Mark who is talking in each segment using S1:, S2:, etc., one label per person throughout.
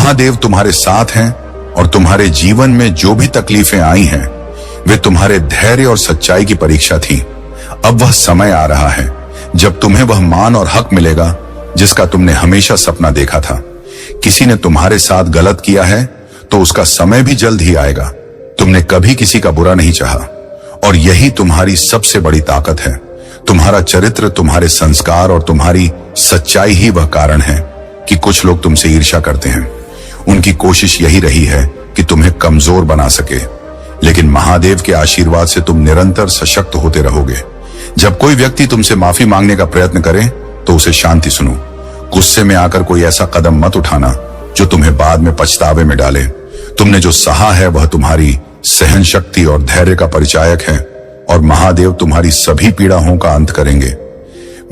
S1: महादेव तुम्हारे साथ हैं और तुम्हारे जीवन में जो भी तकलीफें आई हैं वे तुम्हारे धैर्य और सच्चाई की परीक्षा थी। अब वह समय आ रहा है जब तुम्हें वह मान और हक मिलेगा जिसका तुमने हमेशा सपना देखा था। किसी ने तुम्हारे साथ गलत किया है तो उसका समय भी जल्द ही आएगा। तुमने कभी किसी का बुरा नहीं चाहा और यही तुम्हारी सबसे बड़ी ताकत है। तुम्हारा चरित्र, तुम्हारे संस्कार और तुम्हारी सच्चाई ही वह कारण है कि कुछ लोग तुमसे ईर्ष्या करते हैं। उनकी कोशिश यही रही है कि तुम्हें कमजोर बना सके, लेकिन महादेव के आशीर्वाद से तुम निरंतर सशक्त होते रहोगे। जब कोई व्यक्ति तुमसे माफी मांगने का प्रयत्न करे तो उसे शांति सुनो। गुस्से में आकर कोई ऐसा कदम मत उठाना जो तुम्हें बाद में पछतावे में डाले। तुमने जो सहा है वह तुम्हारी सहन शक्ति और धैर्य का परिचायक है और महादेव तुम्हारी सभी पीड़ाओं का अंत करेंगे।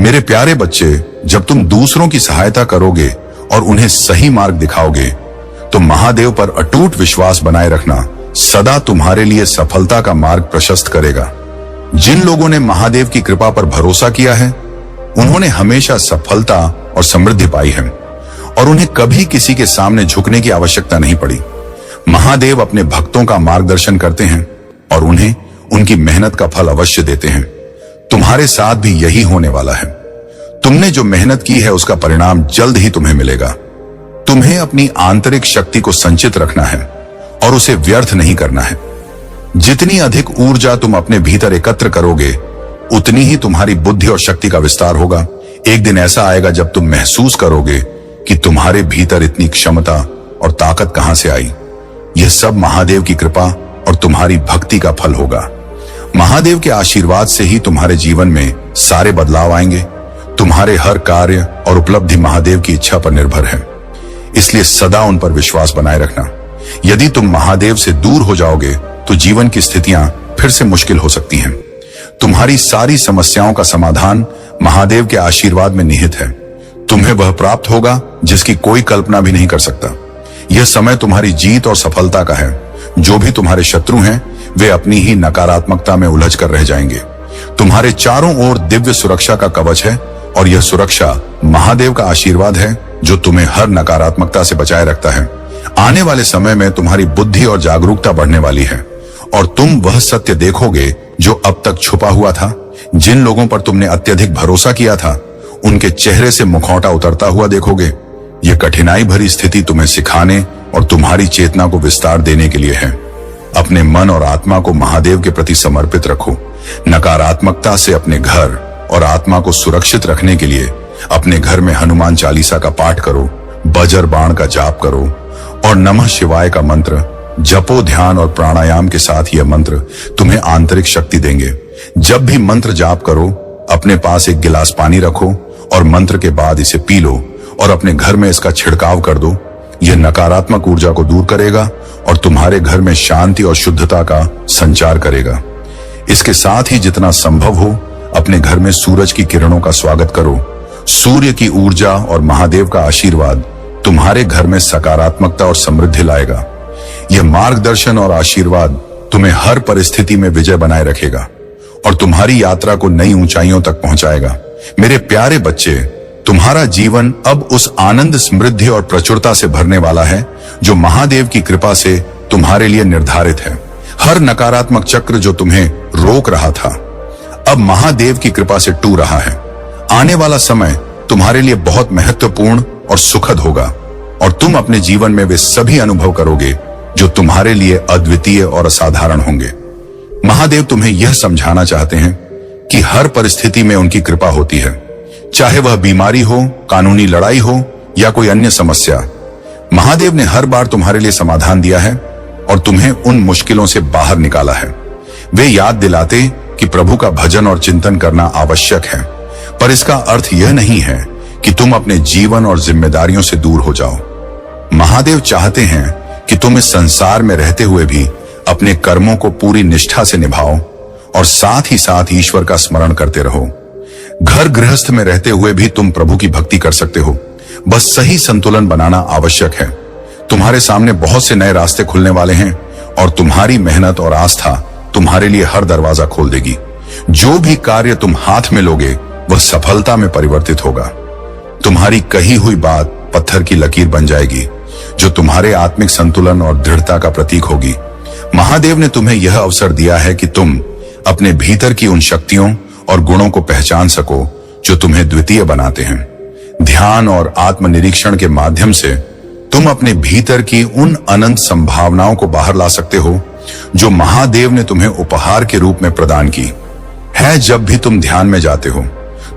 S1: मेरे प्यारे बच्चे, जब तुम दूसरों की सहायता करोगे और उन्हें सही मार्ग दिखाओगे तो महादेव पर अटूट विश्वास बनाए रखना सदा तुम्हारे लिए सफलता का मार्ग प्रशस्त करेगा। जिन लोगों ने महादेव की कृपा पर भरोसा किया है उन्होंने हमेशा सफलता और समृद्धि पाई है और उन्हें कभी किसी के सामने झुकने की आवश्यकता नहीं पड़ी। महादेव अपने भक्तों का मार्गदर्शन करते हैं और उन्हें उनकी मेहनत का फल अवश्य देते हैं। तुम्हारे साथ भी यही होने वाला है। तुमने जो मेहनत की है उसका परिणाम जल्द ही तुम्हें मिलेगा। तुम्हें अपनी आंतरिक शक्ति को संचित रखना है और उसे व्यर्थ नहीं करना है। जितनी अधिक ऊर्जा तुम अपने भीतर एकत्र करोगे उतनी ही तुम्हारी बुद्धि और शक्ति का विस्तार होगा। एक दिन ऐसा आएगा जब तुम महसूस करोगे कि तुम्हारे भीतर इतनी क्षमता और ताकत कहां से आई। यह सब महादेव की कृपा और तुम्हारी भक्ति का फल होगा। महादेव के आशीर्वाद से ही तुम्हारे जीवन में सारे बदलाव आएंगे। तुम्हारे हर कार्य और उपलब्धि महादेव की इच्छा पर निर्भर है, इसलिए सदा उन पर विश्वास बनाए रखना। यदि तुम महादेव से दूर हो जाओगे तो जीवन की स्थितियां फिर से मुश्किल हो सकती हैं। तुम्हारी सारी समस्याओं का समाधान महादेव के आशीर्वाद में निहित है। तुम्हें वह प्राप्त होगा जिसकी कोई कल्पना भी नहीं कर सकता। यह समय तुम्हारी जीत और सफलता का है। जो भी तुम्हारे शत्रु हैं वे अपनी ही नकारात्मकता में उलझ कर रह जाएंगे। तुम्हारे चारों ओर दिव्य सुरक्षा का कवच है और यह सुरक्षा महादेव का आशीर्वाद है जो तुम्हें हर नकारात्मकता से बचाए रखता है। आने वाले समय में तुम्हारी बुद्धि और जागरूकता बढ़ने वाली है और तुम वह सत्य देखोगे जो अब तक छुपा हुआ था। जिन लोगों पर तुमने अत्यधिक भरोसा किया था उनके चेहरे से मुखौटा उतरता हुआ देखोगे। यह कठिनाई भरी स्थिति तुम्हें सिखाने और तुम्हारी चेतना को विस्तार देने के लिए है। अपने मन और आत्मा को महादेव के प्रति समर्पित रखो। नकारात्मकता से अपने घर और आत्मा को सुरक्षित रखने के लिए अपने घर में हनुमान चालीसा का पाठ करो, बजर बाण का जाप करो और नमः शिवाय का मंत्र जपो। ध्यान और प्राणायाम के साथ यह मंत्र तुम्हें आंतरिक शक्ति देंगे। जब भी मंत्र जाप करो अपने पास एक गिलास पानी रखो और मंत्र के बाद इसे पी लो और अपने घर में इसका छिड़काव कर दो। यह नकारात्मक ऊर्जा को दूर करेगा और तुम्हारे घर में शांति और शुद्धता का संचार करेगा। इसके साथ ही जितना संभव हो अपने घर में सूरज की किरणों का स्वागत करो। सूर्य की ऊर्जा और महादेव का आशीर्वाद तुम्हारे घर में सकारात्मकता और समृद्धि लाएगा। यह मार्गदर्शन और आशीर्वाद तुम्हें हर परिस्थिति में विजय बनाए रखेगा और तुम्हारी यात्रा को नई ऊंचाइयों तक पहुंचाएगा। मेरे प्यारे बच्चे, तुम्हारा जीवन अब उस आनंद, समृद्धि और प्रचुरता से भरने वाला है जो महादेव की कृपा से तुम्हारे लिए निर्धारित है। हर नकारात्मक चक्र जो तुम्हें रोक रहा था अब महादेव की कृपा से टूट रहा है। आने वाला समय तुम्हारे लिए बहुत महत्वपूर्ण और सुखद होगा और तुम अपने जीवन में वे सभी अनुभव करोगे जो तुम्हारे लिए अद्वितीय और असाधारण होंगे। महादेव तुम्हें यह समझाना चाहते हैं कि हर परिस्थिति में उनकी कृपा होती है, चाहे वह बीमारी हो, कानूनी लड़ाई हो या कोई अन्य समस्या। महादेव ने हर बार तुम्हारे लिए समाधान दिया है और तुम्हें उन मुश्किलों से बाहर निकाला है। वे याद दिलाते कि प्रभु का भजन और चिंतन करना आवश्यक है, पर इसका अर्थ यह नहीं है कि तुम अपने जीवन और जिम्मेदारियों से दूर हो जाओ। महादेव चाहते हैं कि तुम इस संसार में रहते हुए भी अपने कर्मों को पूरी निष्ठा से निभाओ और साथ ही साथ ईश्वर का स्मरण करते रहो। घर गृहस्थ में रहते हुए भी तुम प्रभु की भक्ति कर सकते हो, बस सही संतुलन बनाना आवश्यक है। तुम्हारे सामने बहुत से नए रास्ते खुलने वाले हैं और तुम्हारी मेहनत और आस्था तुम्हारे लिए हर दरवाजा खोल देगी। जो भी कार्य तुम हाथ में लोगे वह सफलता में परिवर्तित होगा। तुम्हारी कही हुई बात पत्थर की लकीर बन जाएगी जो तुम्हारे आत्मिक संतुलन और दृढ़ता का प्रतीक होगी। महादेव ने तुम्हें यह अवसर दिया है कि तुम अपने भीतर की उन शक्तियों और गुणों को पहचान सको जो तुम्हें द्वितीय बनाते हैं। ध्यान और आत्मनिरीक्षण के माध्यम से तुम अपने भीतर की उन अनंत संभावनाओं को बाहर ला सकते हो जो महादेव ने तुम्हें उपहार के रूप में प्रदान की है। जब भी तुम ध्यान में जाते हो,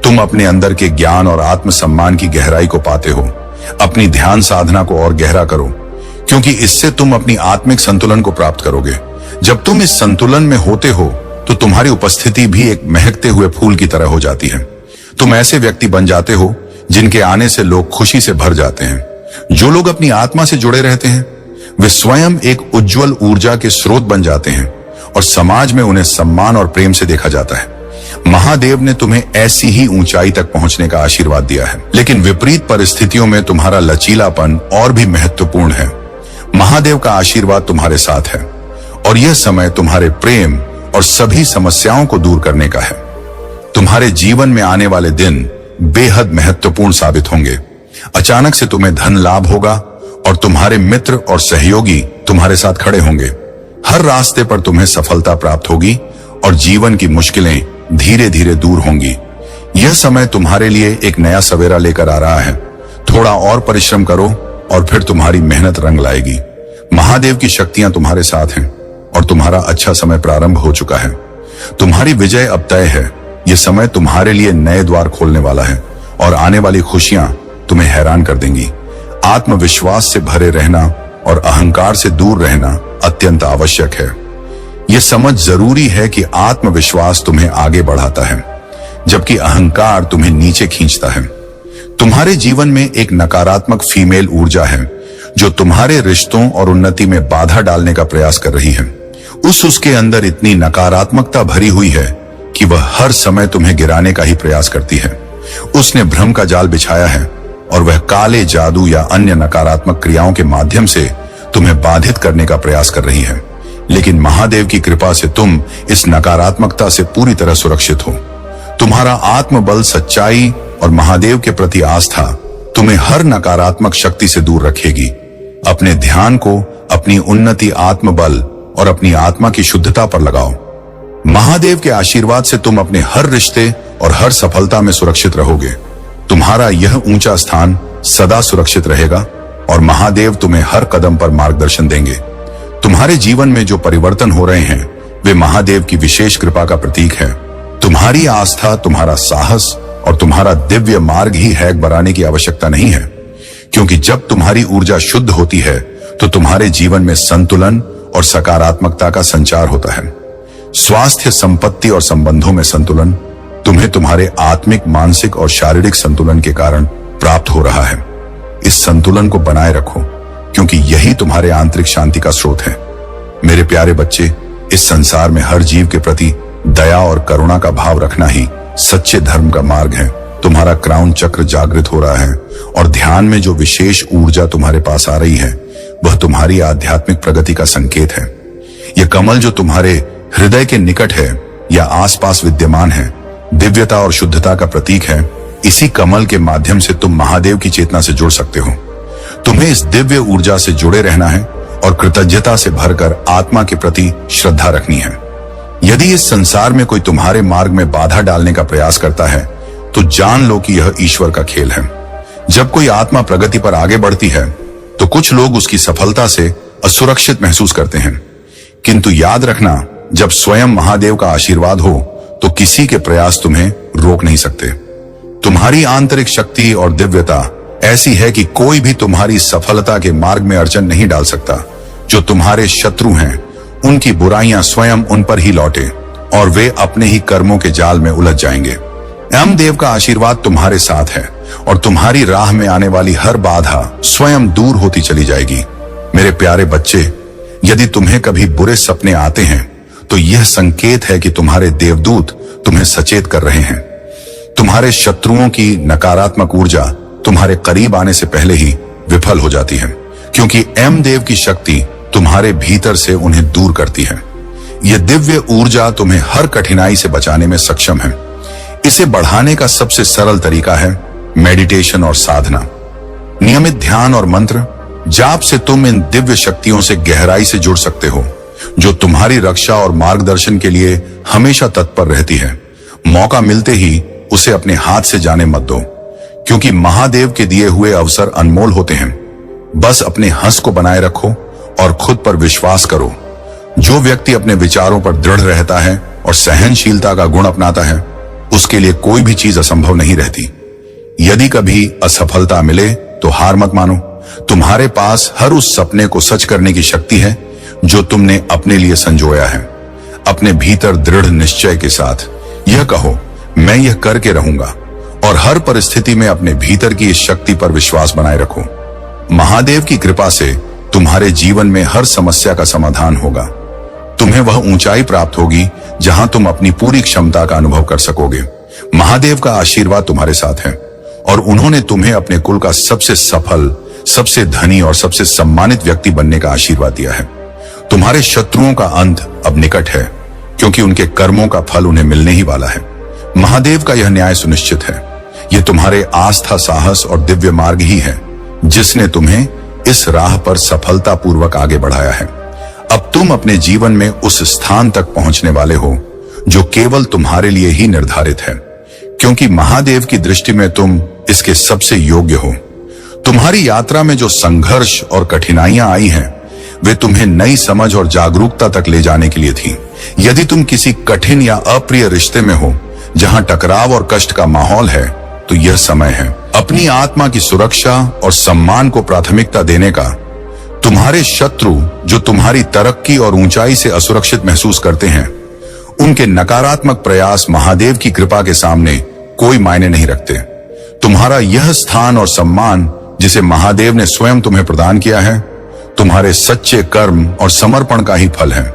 S1: तुम अपने अंदर के ज्ञान और आत्मसम्मान की गहराई को पाते हो। अपनी ध्यान साधना को और गहरा करो, क्योंकि इससे तुम अपनी आत्मिक संतुलन को प्राप्त करोगे। जब तुम इस संतुलन में होते हो तो तुम्हारी उपस्थिति भी एक महकते हुए फूल की तरह हो जाती है। तुम ऐसे व्यक्ति बन जाते हो जिनके आने से लोग खुशी से भर जाते हैं। जो लोग अपनी आत्मा से जुड़े रहते हैं वे स्वयं एक उज्जवल ऊर्जा के स्रोत बन जाते हैं और समाज में उन्हें सम्मान और प्रेम से देखा जाता है। महादेव ने तुम्हें ऐसी ही ऊंचाई तक पहुंचने का आशीर्वाद दिया है, लेकिन विपरीत परिस्थितियों में तुम्हारा लचीलापन और भी महत्वपूर्ण है। महादेव का आशीर्वाद तुम्हारे साथ है और यह समय तुम्हारे प्रेम और सभी समस्याओं को दूर करने का है। तुम्हारे जीवन में आने वाले दिन बेहद महत्वपूर्ण साबित होंगे। अचानक से तुम्हें धन लाभ होगा और तुम्हारे मित्र और सहयोगी तुम्हारे साथ खड़े होंगे। हर रास्ते पर तुम्हें सफलता प्राप्त होगी और जीवन की मुश्किलें धीरे धीरे दूर होंगी। यह समय तुम्हारे लिए एक नया सवेरा लेकर आ रहा है। थोड़ा और परिश्रम करो और फिर तुम्हारी मेहनत रंग लाएगी। महादेव की शक्तियां तुम्हारे साथ हैं और तुम्हारा अच्छा समय प्रारंभ हो चुका है। तुम्हारी विजय अब तय है। यह समय तुम्हारे लिए नए द्वार खोलने वाला है और आने वाली खुशियां तुम्हें हैरान कर देंगी। आत्मविश्वास से भरे रहना और अहंकार से दूर रहना अत्यंत आवश्यक है। यह समझ जरूरी है कि आत्मविश्वास तुम्हें आगे बढ़ाता है, जबकि अहंकार तुम्हें नीचे खींचता है। तुम्हारे जीवन में एक नकारात्मक फीमेल ऊर्जा है जो तुम्हारे रिश्तों और उन्नति में बाधा डालने का प्रयास कर रही है। उसके अंदर इतनी नकारात्मकता भरी हुई है कि वह हर समय तुम्हें गिराने का ही प्रयास करती है। उसने भ्रम का जाल बिछाया है और वह काले जादू या अन्य नकारात्मक क्रियाओं के माध्यम से तुम्हें बाधित करने का प्रयास कर रही है। लेकिन महादेव की कृपा से तुम इस नकारात्मकता से पूरी तरह सुरक्षित हो। तुम्हारा आत्मबल, सच्चाई और महादेव के प्रति आस्था तुम्हें हर नकारात्मक शक्ति से दूर रखेगी। अपने ध्यान को अपनी उन्नति, आत्मबल और अपनी आत्मा की शुद्धता पर लगाओ। महादेव के आशीर्वाद से तुम अपने हर रिश्ते और हर सफलता में सुरक्षित रहोगे। तुम्हारा यह ऊंचा स्थान सदा सुरक्षित रहेगा और महादेव तुम्हें हर कदम पर मार्गदर्शन देंगे। तुम्हारे जीवन में जो परिवर्तन हो रहे हैं वे महादेव की विशेष कृपा का प्रतीक है। तुम्हारी आस्था, तुम्हारा साहस और तुम्हारा दिव्य मार्ग ही है। बढ़ाने की आवश्यकता नहीं है, क्योंकि जब तुम्हारी ऊर्जा शुद्ध होती है तो तुम्हारे जीवन में संतुलन और सकारात्मकता का संचार होता है। स्वास्थ्य, संपत्ति और संबंधों में संतुलन तुम्हें तुम्हारे आत्मिक, मानसिक और शारीरिक संतुलन के कारण प्राप्त हो रहा है। इस संतुलन को बनाए रखो, क्योंकि यही तुम्हारे आंतरिक शांति का स्रोत है। मेरे प्यारे बच्चे, इस संसार में हर जीव के प्रति दया और करुणा का भाव रखना ही सच्चे धर्म का मार्ग है। तुम्हारा क्राउन चक्र जागृत हो रहा है और ध्यान में जो विशेष ऊर्जा तुम्हारे पास आ रही है वह तुम्हारी आध्यात्मिक प्रगति का संकेत है। यह कमल जो तुम्हारे हृदय के निकट है या आसपास विद्यमान है, दिव्यता और शुद्धता का प्रतीक है। इसी कमल के माध्यम से तुम महादेव की चेतना से जुड़ सकते हो। तुम्हें इस दिव्य ऊर्जा से जुड़े रहना है और कृतज्ञता से भरकर आत्मा के प्रति श्रद्धा रखनी है। यदि इस संसार में कोई तुम्हारे मार्ग में बाधा डालने का प्रयास करता है तो जान लो कि यह ईश्वर का खेल है। जब कोई आत्मा प्रगति पर आगे बढ़ती है तो कुछ लोग उसकी सफलता से असुरक्षित महसूस करते हैं, किंतु याद रखना, जब स्वयं महादेव का आशीर्वाद हो तो किसी के प्रयास तुम्हें रोक नहीं सकते। तुम्हारी आंतरिक शक्ति और दिव्यता ऐसी है कि कोई भी तुम्हारी सफलता के मार्ग में अड़चन नहीं डाल सकता। जो तुम्हारे शत्रु हैं उनकी बुराइयां स्वयं उन पर ही लौटे और वे अपने ही कर्मों के जाल में उलझ जाएंगे। यमदेव का आशीर्वाद तुम्हारे साथ है और तुम्हारी राह में आने वाली हर बाधा स्वयं दूर होती चली जाएगी। मेरे प्यारे बच्चे, यदि तुम्हें कभी बुरे सपने आते हैं तो यह संकेत है कि तुम्हारे देवदूत तुम्हें सचेत कर रहे हैं। तुम्हारे शत्रुओं की नकारात्मक ऊर्जा तुम्हारे करीब आने से पहले ही विफल हो जाती है, क्योंकि यमदेव की शक्ति तुम्हारे भीतर से उन्हें दूर करती है। यह दिव्य ऊर्जा तुम्हें हर कठिनाई से बचाने में सक्षम है। इसे बढ़ाने का सबसे सरल तरीका है मेडिटेशन और साधना। नियमित ध्यान और मंत्र जाप से तुम इन दिव्य शक्तियों से गहराई से जुड़ सकते हो, जो तुम्हारी रक्षा और मार्गदर्शन के लिए हमेशा तत्पर रहती है। मौका मिलते ही उसे अपने हाथ से जाने मत दो, क्योंकि महादेव के दिए हुए अवसर अनमोल होते हैं। बस अपने हंस को बनाए रखो और खुद पर विश्वास करो। जो व्यक्ति अपने विचारों पर दृढ़ रहता है और सहनशीलता का गुण अपनाता है, उसके लिए कोई भी चीज असंभव नहीं रहती। यदि कभी असफलता मिले तो हार मत मानो। तुम्हारे पास हर उस सपने को सच करने की शक्ति है जो तुमने अपने लिए संजोया है। अपने भीतर दृढ़ निश्चय के साथ यह कहो, मैं यह करके रहूंगा, और हर परिस्थिति में अपने भीतर की इस शक्ति पर विश्वास बनाए रखो। महादेव की कृपा से तुम्हारे जीवन में हर समस्या का समाधान होगा। तुम्हें वह ऊंचाई प्राप्त होगी जहां तुम अपनी पूरी क्षमता का अनुभव कर सकोगे। महादेव का आशीर्वाद तुम्हारे साथ है और उन्होंने तुम्हें अपने कुल का सबसे सफल, सबसे धनी और सबसे सम्मानित व्यक्ति बनने का आशीर्वाद दिया है। तुम्हारे शत्रुओं का अंत अब निकट है, क्योंकि उनके कर्मों का फल उन्हें मिलने ही वाला है। महादेव का यह न्याय सुनिश्चित है। यह तुम्हारे आस्था, साहस और दिव्य मार्ग ही है जिसने तुम्हें इस राह पर सफलतापूर्वक आगे बढ़ाया है। अब तुम अपने जीवन में उस स्थान तक पहुंचने वाले हो जो केवल तुम्हारे लिए ही निर्धारित है, क्योंकि महादेव की दृष्टि में तुम इसके सबसे योग्य हो। तुम्हारी यात्रा में जो संघर्ष और कठिनाइयां आई हैं, वे तुम्हें नई समझ और जागरूकता तक ले जाने के लिए थी। यदि तुम किसी कठिन या अप्रिय रिश्ते में हो जहां टकराव और कष्ट का माहौल है, तो यह समय है अपनी आत्मा की सुरक्षा और सम्मान को प्राथमिकता देने का। तुम्हारे शत्रु जो तुम्हारी तरक्की और ऊंचाई से असुरक्षित महसूस करते हैं, उनके नकारात्मक प्रयास महादेव की कृपा के सामने कोई मायने नहीं रखते। तुम्हारा यह स्थान और सम्मान जिसे महादेव ने स्वयं तुम्हें प्रदान किया है, तुम्हारे सच्चे कर्म और समर्पण का ही फल है।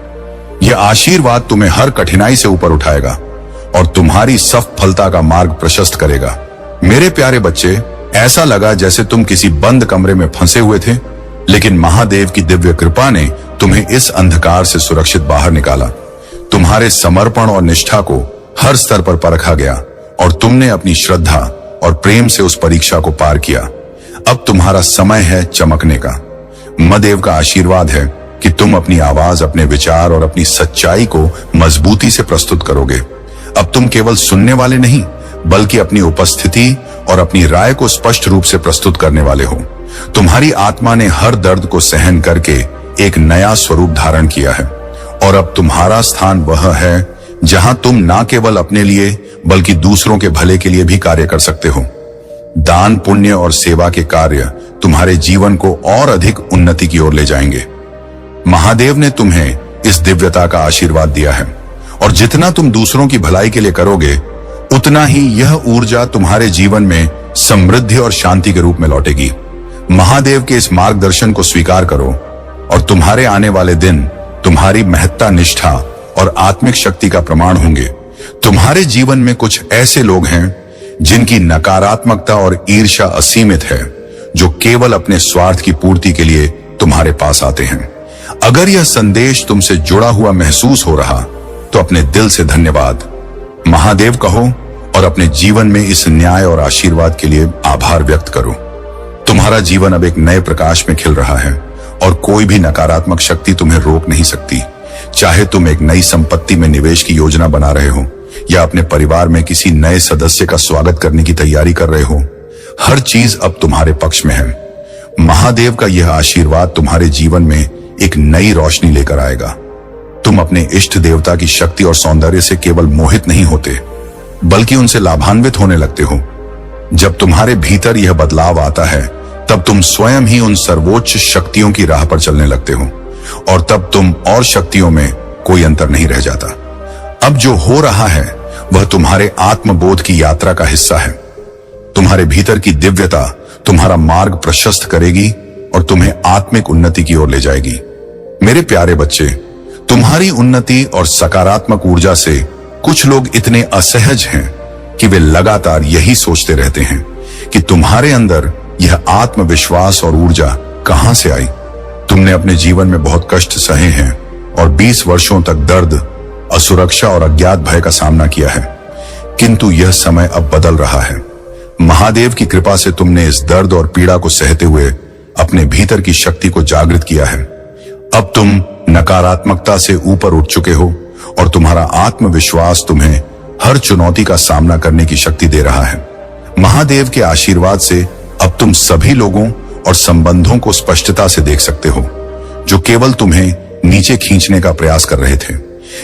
S1: यह आशीर्वाद तुम्हें हर कठिनाई से ऊपर उठाएगा और तुम्हारी सफलता का मार्ग प्रशस्त करेगा। मेरे प्यारे बच्चे, ऐसा लगा जैसे तुम किसी बंद कमरे में फंसे हुए थे, लेकिन महादेव की दिव्य कृपा ने तुम्हें इस अंधकार से सुरक्षित बाहर निकाला। तुम्हारे समर्पण और निष्ठा को हर स्तर पर परखा गया और तुमने अपनी श्रद्धा और प्रेम से उस परीक्षा को पार किया। अब तुम्हारा समय है चमकने का। महादेव का आशीर्वाद है कि तुम अपनी आवाज, अपने विचार और अपनी सच्चाई को मजबूती से प्रस्तुत करोगे। अब तुम केवल सुनने वाले नहीं, बल्कि अपनी उपस्थिति और अपनी राय को स्पष्ट रूप से प्रस्तुत करने वाले हो। तुम्हारी आत्मा ने हर दर्द को सहन करके एक नया स्वरूप धारण किया है और अब तुम्हारा स्थान वह है जहां तुम ना केवल अपने लिए बल्कि दूसरों के भले के लिए भी कार्य कर सकते हो। दान, पुण्य और सेवा के कार्य तुम्हारे जीवन को और अधिक उन्नति की ओर ले जाएंगे। महादेव ने तुम्हें इस दिव्यता का आशीर्वाद दिया है और जितना तुम दूसरों की भलाई के लिए करोगे, उतना ही यह ऊर्जा तुम्हारे जीवन में समृद्धि और शांति के रूप में लौटेगी। महादेव के इस मार्गदर्शन को स्वीकार करो और तुम्हारे आने वाले दिन तुम्हारी महत्ता, निष्ठा और आत्मिक शक्ति का प्रमाण होंगे। तुम्हारे जीवन में कुछ ऐसे लोग हैं जिनकी नकारात्मकता और ईर्ष्या असीमित है, जो केवल अपने स्वार्थ की पूर्ति के लिए तुम्हारे पास आते हैं। अगर यह संदेश तुमसे जुड़ा हुआ महसूस हो रहा, तो अपने दिल से धन्यवाद महादेव कहो और अपने जीवन में इस न्याय और आशीर्वाद के लिए आभार व्यक्त करो। तुम्हारा जीवन अब एक नए प्रकाश में खिल रहा है और कोई भी नकारात्मक शक्ति तुम्हें रोक नहीं सकती। चाहे तुम एक नई संपत्ति में निवेश की योजना बना रहे हो या अपने परिवार में किसी नए सदस्य का स्वागत करने की तैयारी कर रहे हो, हर चीज अब तुम्हारे पक्ष में है। महादेव का यह आशीर्वाद तुम्हारे जीवन में एक नई रोशनी लेकर आएगा। तुम अपने इष्ट देवता की शक्ति और सौंदर्य से केवल मोहित नहीं होते, बल्कि उनसे लाभान्वित होने लगते हो। जब तुम्हारे भीतर यह बदलाव आता है, तब तुम स्वयं ही उन सर्वोच्च शक्तियों की राह पर चलने लगते हो और तब तुम और शक्तियों में कोई अंतर नहीं रह जाता। अब जो हो रहा है वह तुम्हारे आत्मबोध की यात्रा का हिस्सा है। तुम्हारे भीतर की दिव्यता तुम्हारा मार्ग प्रशस्त करेगी और तुम्हें आत्मिक उन्नति की ओर ले जाएगी। मेरे प्यारे बच्चे, तुम्हारी उन्नति और सकारात्मक ऊर्जा से कुछ लोग इतने असहज हैं कि वे लगातार यही सोचते रहते हैं कि तुम्हारे अंदर यह आत्मविश्वास और ऊर्जा कहां से आई। तुमने अपने जीवन में बहुत कष्ट सहे हैं और 20 वर्षों तक दर्द, असुरक्षा और अज्ञात भय का सामना किया है, किंतु यह समय अब बदल रहा है। महादेव की कृपा से तुमने इस दर्द और पीड़ा को सहते हुए अपने भीतर की शक्ति को जागृत किया है। अब तुम नकारात्मकता से ऊपर उठ चुके हो और तुम्हारा आत्मविश्वास तुम्हें हर चुनौती का सामना करने की शक्ति दे रहा है। महादेव के आशीर्वाद से अब तुम सभी लोगों और संबंधों को स्पष्टता से देख सकते हो जो केवल तुम्हें नीचे खींचने का प्रयास कर रहे थे।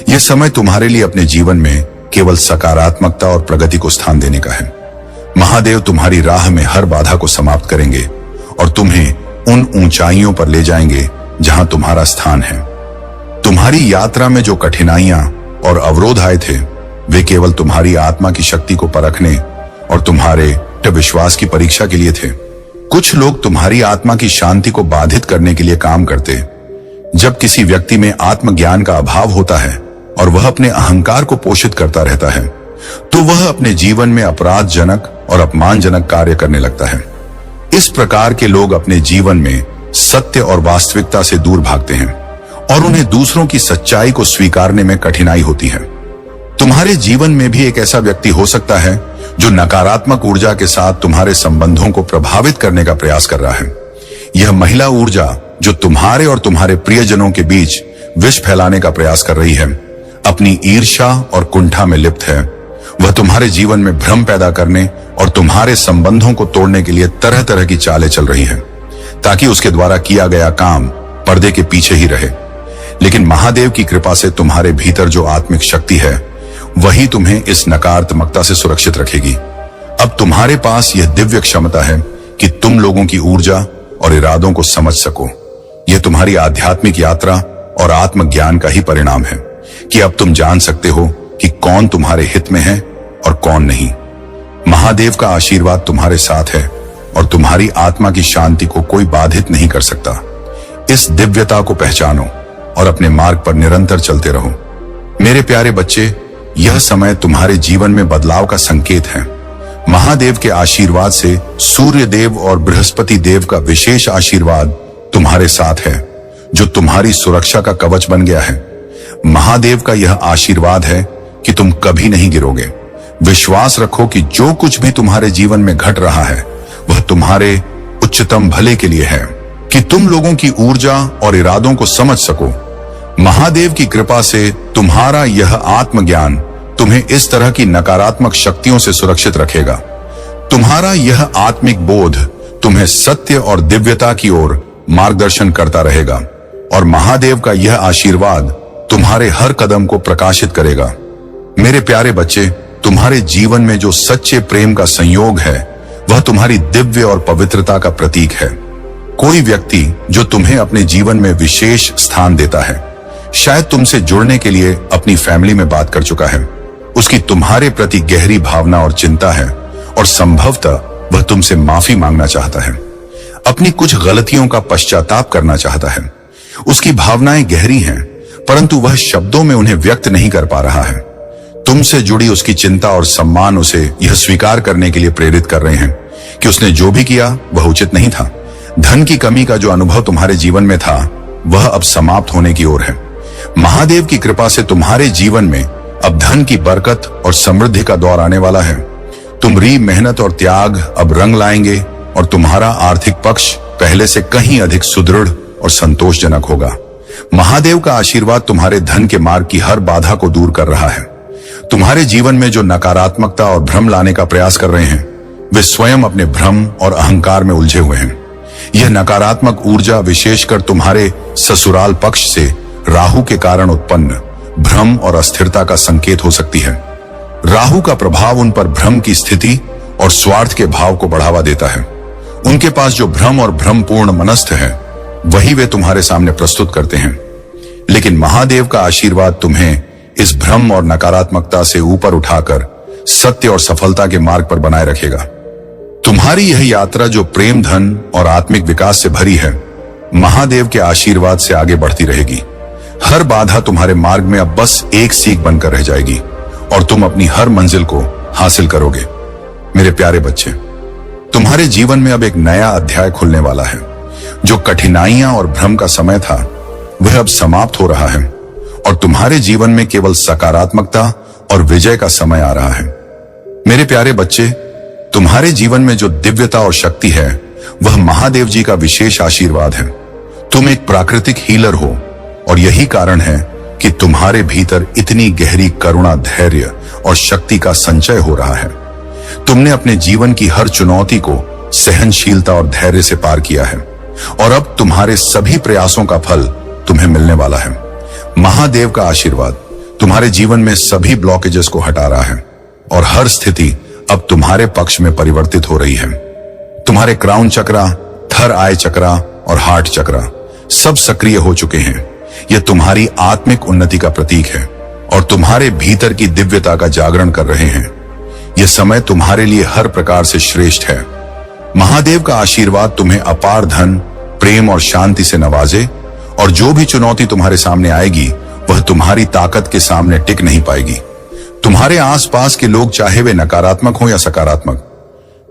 S1: यह समय तुम्हारे लिए अपने जीवन में केवल सकारात्मकता और प्रगति को स्थान देने का है। महादेव तुम्हारी राह में हर बाधा को समाप्त करेंगे और तुम्हें उन ऊंचाइयों पर ले जाएंगे जहां तुम्हारा स्थान है। तुम्हारी यात्रा में जो कठिनाइयां और अवरोध आए थे वे केवल तुम्हारी आत्मा की शक्ति को परखने और तुम्हारे विश्वास की परीक्षा के लिए थे। कुछ लोग तुम्हारी आत्मा की शांति को बाधित करने के लिए काम करते। जब किसी व्यक्ति में आत्मज्ञान का अभाव होता है और वह अपने अहंकार को पोषित करता रहता है तो वह अपने जीवन में अपराधजनक और अपमानजनक कार्य करने लगता है। इस प्रकार के लोग अपने जीवन में सत्य और वास्तविकता से दूर भागते हैं और उन्हें दूसरों की सच्चाई को स्वीकारने में कठिनाई होती है। तुम्हारे जीवन में भी एक ऐसा व्यक्ति हो सकता है जो नकारात्मक ऊर्जा के साथ तुम्हारे संबंधों को प्रभावित करने का प्रयास कर रहा है। यह महिला ऊर्जा जो तुम्हारे और तुम्हारे प्रियजनों के बीच विष फैलाने का प्रयास कर रही है, अपनी ईर्ष्या और कुंठा में लिप्त है। वह तुम्हारे जीवन में भ्रम पैदा करने और तुम्हारे संबंधों को तोड़ने के लिए तरह तरह की चालें चल रही है ताकि उसके द्वारा किया गया काम पर्दे के पीछे ही रहे। लेकिन महादेव की कृपा से तुम्हारे भीतर जो आत्मिक शक्ति है वही तुम्हें इस नकारात्मकता से सुरक्षित रखेगी। अब तुम्हारे पास यह दिव्य क्षमता है कि तुम लोगों की ऊर्जा और इरादों को समझ सको। यह तुम्हारी आध्यात्मिक यात्रा और आत्मज्ञान का ही परिणाम है कि अब तुम जान सकते हो कि कौन तुम्हारे हित में है और कौन नहीं। महादेव का आशीर्वाद तुम्हारे साथ है और तुम्हारी आत्मा की शांति को कोई बाधित नहीं कर सकता। इस दिव्यता को पहचानो और अपने मार्ग पर निरंतर चलते रहो। मेरे प्यारे बच्चे, यह समय तुम्हारे जीवन में बदलाव का संकेत है। महादेव के आशीर्वाद से सूर्य देव और बृहस्पति देव का विशेष आशीर्वाद तुम्हारे साथ है जो तुम्हारी सुरक्षा का कवच बन गया है। महादेव का यह आशीर्वाद है कि तुम कभी नहीं गिरोगे। विश्वास रखो कि जो कुछ भी तुम्हारे जीवन में घट रहा है वह तुम्हारे उच्चतम भले के लिए है कि तुम लोगों की ऊर्जा और इरादों को समझ सको। महादेव की कृपा से तुम्हारा यह आत्मज्ञान तुम्हें इस तरह की नकारात्मक शक्तियों से सुरक्षित रखेगा। तुम्हारा यह आत्मिक बोध तुम्हें सत्य और दिव्यता की ओर मार्गदर्शन करता रहेगा और महादेव का यह आशीर्वाद तुम्हारे हर कदम को प्रकाशित करेगा। मेरे प्यारे बच्चे, तुम्हारे जीवन में जो सच्चे प्रेम का संयोग है वह तुम्हारी दिव्य और पवित्रता का प्रतीक है। कोई व्यक्ति जो तुम्हें अपने जीवन में विशेष स्थान देता है शायद तुमसे जुड़ने के लिए अपनी फैमिली में बात कर चुका है। उसकी तुम्हारे प्रति गहरी भावना और चिंता है और संभवतः वह तुमसे माफी मांगना चाहता है, अपनी कुछ गलतियों का पश्चाताप करना चाहता है। उसकी भावनाएं गहरी हैं परंतु वह शब्दों में उन्हें व्यक्त नहीं कर पा रहा है। तुमसे जुड़ी उसकी चिंता और सम्मान उसे यह स्वीकार करने के लिए प्रेरित कर रहे हैं कि उसने जो भी किया वह उचित नहीं था। धन की कमी का जो अनुभव तुम्हारे जीवन में था वह अब समाप्त होने की ओर है। महादेव की कृपा से तुम्हारे जीवन में अब धन की बरकत और समृद्धि का दौर आने वाला है। तुम्हारी मेहनत और त्याग अब रंग लाएंगे और तुम्हारा आर्थिक पक्ष पहले से कहीं अधिक सुदृढ़ और संतोषजनक होगा। महादेव का आशीर्वाद तुम्हारे धन के मार्ग की हर बाधा को दूर कर रहा है। तुम्हारे जीवन में जो नकारात्मकता और भ्रम लाने का प्रयास कर रहे हैं वे स्वयं अपने भ्रम और अहंकार में उलझे हुए हैं। यह नकारात्मक ऊर्जा विशेषकर तुम्हारे ससुराल पक्ष से राहु के कारण उत्पन्न भ्रम और अस्थिरता का संकेत हो सकती है। राहु का प्रभाव उन पर भ्रम की स्थिति और स्वार्थ के भाव को बढ़ावा देता है। उनके पास जो भ्रम और भ्रमपूर्ण मनस्थ है वही वे तुम्हारे सामने प्रस्तुत करते हैं। लेकिन महादेव का आशीर्वाद तुम्हें इस भ्रम और नकारात्मकता से ऊपर उठाकर सत्य और सफलता के मार्ग पर बनाए रखेगा। तुम्हारी यह यात्रा जो प्रेम, धन और आत्मिक विकास से भरी है, महादेव के आशीर्वाद से आगे बढ़ती रहेगी। हर बाधा तुम्हारे मार्ग में अब बस एक सीख बनकर रह जाएगी और तुम अपनी हर मंजिल को हासिल करोगे। मेरे प्यारे बच्चे, तुम्हारे जीवन में अब एक नया अध्याय खुलने वाला है। जो कठिनाइयां और भ्रम का समय था वह अब समाप्त हो रहा है और तुम्हारे जीवन में केवल सकारात्मकता और विजय का समय आ रहा है। मेरे प्यारे बच्चे, तुम्हारे जीवन में जो दिव्यता और शक्ति है वह महादेव जी का विशेष आशीर्वाद है। तुम एक प्राकृतिक हीलर हो और यही कारण है कि तुम्हारे भीतर इतनी गहरी करुणा, धैर्य और शक्ति का संचय हो रहा है। तुमने अपने जीवन की हर चुनौती को सहनशीलता और धैर्य से पार किया है और अब तुम्हारे सभी प्रयासों का फल तुम्हें मिलने वाला है। महादेव का आशीर्वाद तुम्हारे जीवन में सभी ब्लॉकेजेस को हटा रहा है और हर स्थिति अब तुम्हारे पक्ष में परिवर्तित हो रही है। तुम्हारे क्राउन चक्रा, थर आय चक्रा और हार्ट चक्रा सब सक्रिय हो चुके हैं। यह तुम्हारी आत्मिक उन्नति का प्रतीक है और तुम्हारे भीतर की दिव्यता का जागरण कर रहे हैं। यह समय तुम्हारे लिए हर प्रकार से श्रेष्ठ है। महादेव का आशीर्वाद तुम्हें अपार धन, प्रेम और शांति से नवाजे और जो भी चुनौती तुम्हारे सामने आएगी वह तुम्हारी ताकत के सामने टिक नहीं पाएगी। तुम्हारे आसपास के लोग, चाहे वे नकारात्मक हो या सकारात्मक,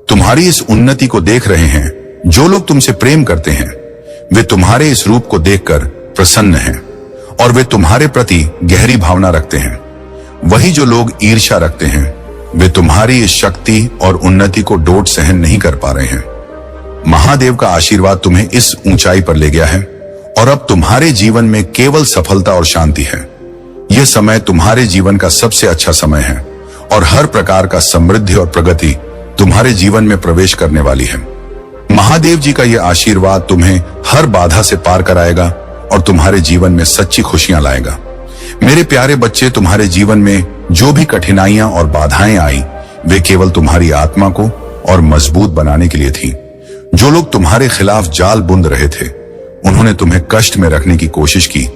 S1: तुम्हारी इस उन्नति को देख रहे हैं। जो लोग तुमसे प्रेम करते हैं वे तुम्हारे इस रूप को देखकर प्रसन्न हैं और वे तुम्हारे प्रति गहरी भावना रखते हैं। वही जो लोग ईर्ष्या रखते हैं वे तुम्हारी इस शक्ति और उन्नति को डोट सहन नहीं कर पा रहे हैं। महादेव का आशीर्वाद तुम्हें इस ऊंचाई पर ले गया है और अब तुम्हारे जीवन में केवल सफलता और शांति है। यह समय तुम्हारे जीवन का सबसे अच्छा समय है और हर प्रकार का समृद्धि और प्रगति तुम्हारे जीवन में प्रवेश करने वाली है। महादेव जी का यह आशीर्वाद तुम्हें हर बाधा से पार कराएगा और तुम्हारे जीवन में सच्ची खुशियां लाएगा। मेरे प्यारे बच्चे, तुम्हारे जीवन में जो भी कठिनाइयां और बाधाएं आई वे केवल तुम्हारी आत्मा को और मजबूत बनाने के लिए थी। जो लोग तुम्हारे खिलाफ जाल बुन रहे थे उन्होंने तुम्हें कष्ट में रखने की कोशिश की,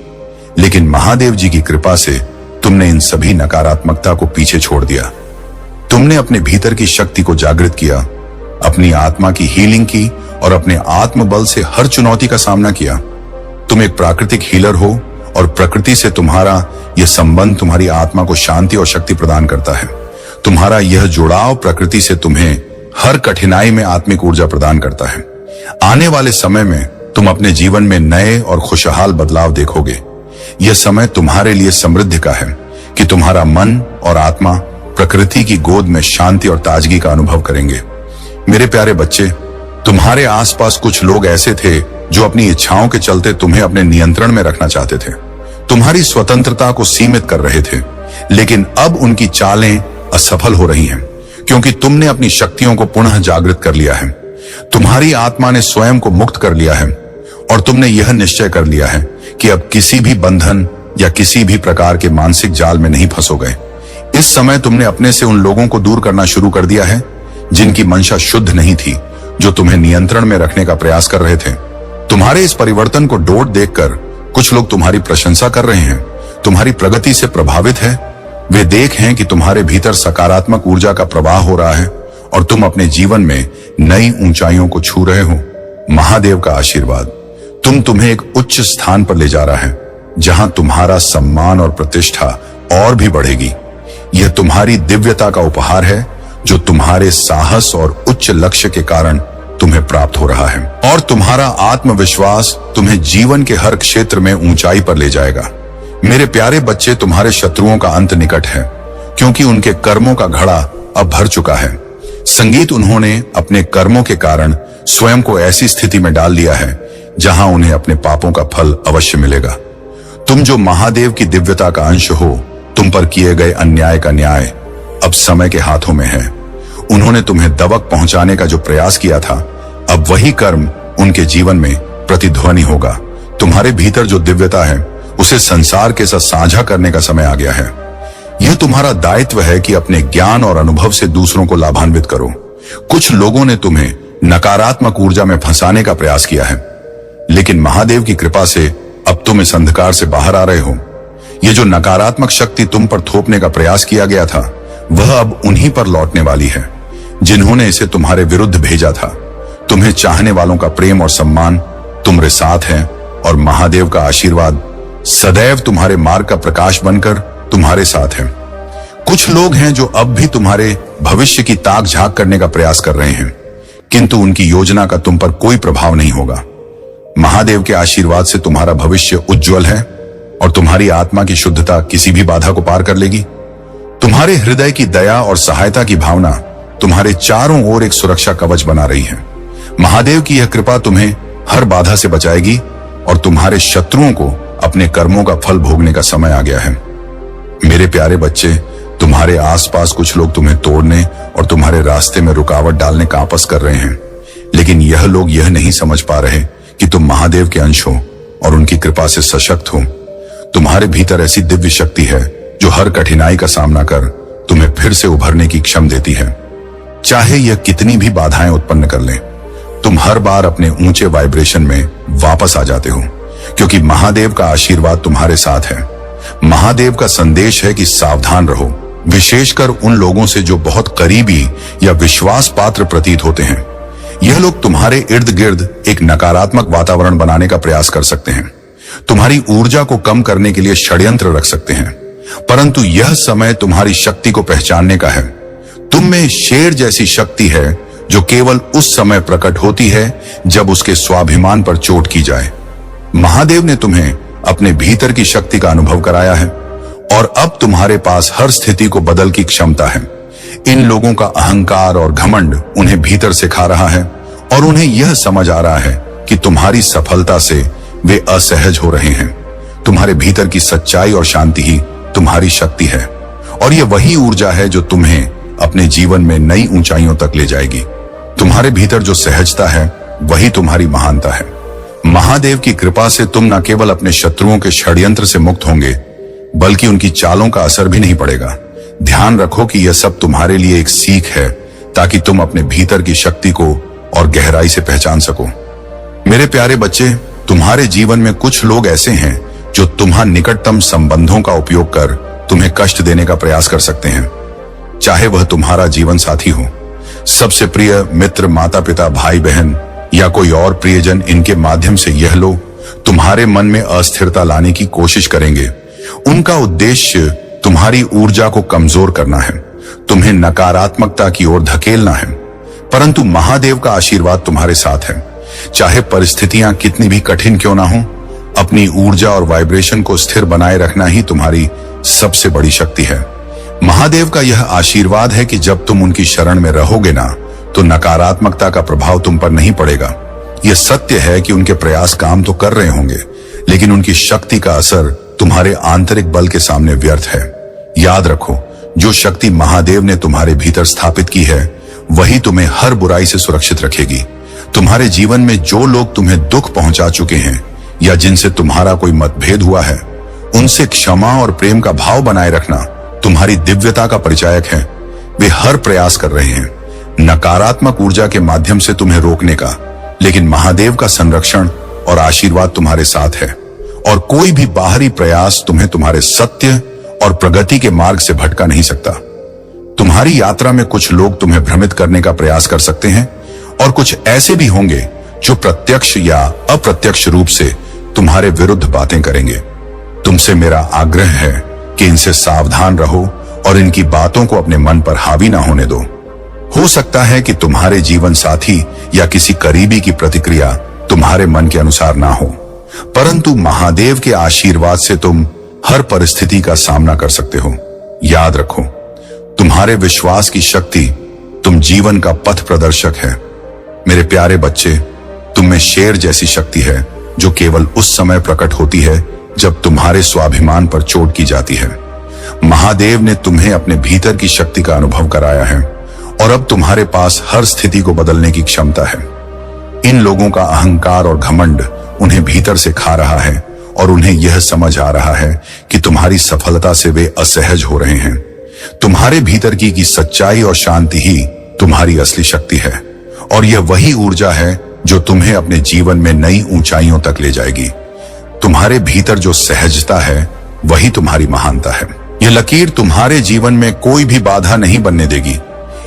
S1: लेकिन महादेव जी की कृपा से तुमने इन सभी नकारात्मकता को पीछे छोड़ दिया। तुमने अपने भीतर की शक्ति को जागृत किया, अपनी आत्मा की हीलिंग की और अपने आत्मबल से हर चुनौती का सामना किया। तुम एक प्राकृतिक हीलर हो और प्रकृति से तुम्हारा यह संबंध तुम्हारी आत्मा को शांति और शक्ति प्रदान करता है। तुम्हारा यह जुड़ाव प्रकृति से तुम्हें हर कठिनाई में आत्मिक ऊर्जा प्रदान करता है। आने वाले समय में तुम अपने जीवन में नए और खुशहाल बदलाव देखोगे। यह समय तुम्हारे लिए समृद्धि का है कि तुम्हारा मन और आत्मा प्रकृति की गोद में शांति और ताजगी का अनुभव करेंगे। मेरे प्यारे बच्चे, तुम्हारे आसपास कुछ लोग ऐसे थे जो अपनी इच्छाओं के चलते तुम्हें अपने नियंत्रण में रखना चाहते थे, तुम्हारी स्वतंत्रता को सीमित कर रहे थे, लेकिन अब उनकी चालें असफल हो रही हैं क्योंकि तुमने अपनी शक्तियों को पुनः जागृत कर लिया है। तुम्हारी आत्मा ने स्वयं को मुक्त कर लिया है और तुमने यह निश्चय कर लिया है कि अब किसी भी बंधन या किसी भी प्रकार के मानसिक जाल में नहीं फंसोगे। इस समय तुमने अपने से उन लोगों को दूर करना शुरू कर दिया है जिनकी मंशा शुद्ध नहीं थी, जो तुम्हें नियंत्रण में रखने का प्रयास कर रहे थे। तुम्हारे इस परिवर्तन को डोट देखकर कुछ लोग तुम्हारी प्रशंसा कर रहे हैं, तुम्हारी प्रगति से प्रभावित है। वे देखें कि तुम्हारे भीतर सकारात्मक ऊर्जा का प्रवाह हो रहा है और तुम अपने जीवन में नई ऊंचाइयों को छू रहे हो। महादेव का आशीर्वाद तुम्हें एक उच्च स्थान पर ले जा रहा है जहां तुम्हारा सम्मान और प्रतिष्ठा और भी बढ़ेगी। यह तुम्हारी दिव्यता का उपहार है जो तुम्हारे साहस और उच्च लक्ष्य के कारण तुम्हें प्राप्त हो रहा है और तुम्हारा आत्मविश्वास तुम्हें जीवन के हर क्षेत्र में ऊंचाई पर ले जाएगा। मेरे प्यारे बच्चे, तुम्हारे शत्रुओं का अंत निकट है क्योंकि उनके कर्मों का घड़ा अब भर चुका है। संगीत उन्होंने अपने कर्मों के कारण स्वयं को ऐसी स्थिति में डाल दिया है जहां उन्हें अपने पापों का फल अवश्य मिलेगा। तुम जो महादेव की दिव्यता का अंश हो, तुम पर किए गए अन्याय का न्याय अब समय के हाथों में है। उन्होंने तुम्हें दबक पहुंचाने का जो प्रयास किया था, अब वही कर्म उनके जीवन में प्रतिध्वनि होगा। तुम्हारे भीतर जो दिव्यता है उसे संसार के साथ साझा करने का समय आ गया है। यह तुम्हारा दायित्व है कि अपने ज्ञान और अनुभव से दूसरों को लाभान्वित करो। कुछ लोगों ने तुम्हें नकारात्मक ऊर्जा में फंसाने का प्रयास किया है, लेकिन महादेव की कृपा से अब तुम इस अंधकार से बाहर आ रहे हो। यह जो नकारात्मक शक्ति तुम पर थोपने का प्रयास किया गया था, वह अब उन्हीं पर लौटने वाली है जिन्होंने इसे तुम्हारे विरुद्ध भेजा था। तुम्हें चाहने वालों का प्रेम और सम्मान तुम्हारे साथ है और महादेव का आशीर्वाद सदैव तुम्हारे मार्ग का प्रकाश बनकर तुम्हारे साथ है। कुछ लोग हैं जो अब भी तुम्हारे भविष्य की ताक झांक करने का प्रयास कर रहे हैं, किंतु उनकी योजना का तुम पर कोई प्रभाव नहीं होगा। महादेव के आशीर्वाद से तुम्हारा भविष्य उज्जवल है और तुम्हारी आत्मा की शुद्धता किसी भी बाधा को पार कर लेगी। तुम्हारे हृदय की दया और सहायता की भावना तुम्हारे चारों ओर एक सुरक्षा कवच बना रही है। महादेव की यह कृपा तुम्हें हर बाधा से बचाएगी और तुम्हारे शत्रुओं को अपने कर्मों का फल भोगने का समय आ गया है। मेरे प्यारे बच्चे, तुम्हारे आसपास कुछ लोग तुम्हें तोड़ने और तुम्हारे रास्ते में रुकावट डालने का आपस कर रहे हैं, लेकिन यह लोग यह नहीं समझ पा रहे कि तुम महादेव के अंश हो और उनकी कृपा से सशक्त हो। तुम्हारे भीतर ऐसी दिव्य शक्ति है जो हर कठिनाई का सामना कर तुम्हें फिर से उभरने की क्षम देती है। चाहे यह कितनी भी बाधाएं उत्पन्न कर लें, तुम हर बार अपने ऊंचे वाइब्रेशन में वापस आ जाते हो, क्योंकि महादेव का आशीर्वाद तुम्हारे साथ है। महादेव का संदेश है कि सावधान रहो, विशेषकर उन लोगों से जो बहुत करीबी या विश्वास पात्र प्रतीत होते हैं। यह लोग तुम्हारे इर्द गिर्द एक नकारात्मक वातावरण बनाने का प्रयास कर सकते हैं, तुम्हारी ऊर्जा को कम करने के लिए षड्यंत्र रख सकते हैं, परंतु यह समय तुम्हारी शक्ति को पहचानने का है। तुम में शेर जैसी शक्ति है जो केवल उस समय प्रकट होती है जब उसके स्वाभिमान पर चोट की जाए। महादेव ने तुम्हें अपने भीतर की शक्ति का अनुभव कराया है और अब तुम्हारे पास हर स्थिति को बदल की क्षमता है। इन लोगों का अहंकार और घमंड उन्हें भीतर से खा रहा है और उन्हें यह समझ आ रहा है कि तुम्हारी सफलता से वे असहज हो रहे हैं। तुम्हारे भीतर की सच्चाई और शांति ही तुम्हारी शक्ति है और यह वही ऊर्जा है जो तुम्हें अपने जीवन में नई ऊंचाइयों तक ले जाएगी। तुम्हारे भीतर जो सहजता है वही तुम्हारी महानता है। महादेव की कृपा से तुम न केवल अपने शत्रुओं के षड्यंत्र से मुक्त होंगे, बल्कि उनकी चालों का असर भी नहीं पड़ेगा। ध्यान रखो कि यह सब तुम्हारे लिए एक सीख है, ताकि तुम अपने भीतर की शक्ति को और गहराई से पहचान सको। मेरे प्यारे बच्चे, तुम्हारे जीवन में कुछ लोग ऐसे हैं जो तुम्हारे निकटतम संबंधों का उपयोग कर तुम्हें कष्ट देने का प्रयास कर सकते हैं, चाहे वह तुम्हारा जीवन साथी हो, सबसे प्रिय मित्र, माता पिता, भाई बहन या कोई और प्रियजन। इनके माध्यम से यह लोग तुम्हारे मन में अस्थिरता लाने की कोशिश करेंगे। उनका उद्देश्य तुम्हारी ऊर्जा को कमजोर करना है, तुम्हें नकारात्मकता की ओर धकेलना है, परंतु महादेव का आशीर्वाद तुम्हारे साथ है। चाहे परिस्थितियां कितनी भी कठिन क्यों ना हो, अपनी ऊर्जा और वाइब्रेशन को स्थिर बनाए रखना ही तुम्हारी सबसे बड़ी शक्ति है। महादेव का यह आशीर्वाद है कि जब तुम उनकी शरण में रहोगे ना, तो नकारात्मकता का प्रभाव तुम पर नहीं पड़ेगा। यह सत्य है कि उनके प्रयास काम तो कर रहे होंगे, लेकिन उनकी शक्ति का असर तुम्हारे आंतरिक बल के सामने व्यर्थ है। याद रखो, जो शक्ति महादेव ने तुम्हारे भीतर स्थापित की है, वही तुम्हें हर बुराई से सुरक्षित रखेगी। तुम्हारे जीवन में जो लोग तुम्हें दुख पहुंचा चुके हैं या जिनसे तुम्हारा कोई मतभेद हुआ है, उनसे क्षमा और प्रेम का भाव बनाए रखना तुम्हारी दिव्यता का परिचायक है। वे हर प्रयास कर रहे हैं नकारात्मक ऊर्जा के माध्यम से तुम्हें रोकने का, लेकिन महादेव का संरक्षण और आशीर्वाद तुम्हारे साथ है और कोई भी बाहरी प्रयास तुम्हें तुम्हारे सत्य और प्रगति के मार्ग से भटका नहीं सकता। तुम्हारी यात्रा में कुछ लोग तुम्हें भ्रमित करने का प्रयास कर सकते हैं और कुछ ऐसे भी होंगे जो प्रत्यक्ष या अप्रत्यक्ष रूप से तुम्हारे विरुद्ध बातें करेंगे। तुमसे मेरा आग्रह है कि इनसे सावधान रहो और इनकी बातों को अपने मन पर हावी ना होने दो। हो सकता है कि तुम्हारे जीवन साथी या किसी करीबी की प्रतिक्रिया तुम्हारे मन के अनुसार ना हो, परंतु महादेव के आशीर्वाद से तुम हर परिस्थिति का सामना कर सकते हो। याद रखो, तुम्हारे विश्वास की शक्ति तुम जीवन का पथ प्रदर्शक है। मेरे प्यारे बच्चे, तुम में शेर जैसी शक्ति है जो केवल उस समय प्रकट होती है जब तुम्हारे स्वाभिमान पर चोट की जाती है। महादेव ने तुम्हें अपने भीतर की शक्ति का अनुभव कराया है और अब तुम्हारे पास हर स्थिति को बदलने की क्षमता है। इन लोगों का अहंकार और घमंड उन्हें भीतर से खा रहा है और उन्हें यह समझ आ रहा है कि तुम्हारी सफलता से वे असहज हो रहे हैं। तुम्हारे भीतर की सच्चाई और शांति ही तुम्हारी असली शक्ति है और यह वही ऊर्जा है जो तुम्हें अपने जीवन में नई ऊंचाइयों तक ले जाएगी। तुम्हारे भीतर जो सहजता है वही तुम्हारी महानता है। यह लकीर तुम्हारे जीवन में कोई भी बाधा नहीं बनने देगी,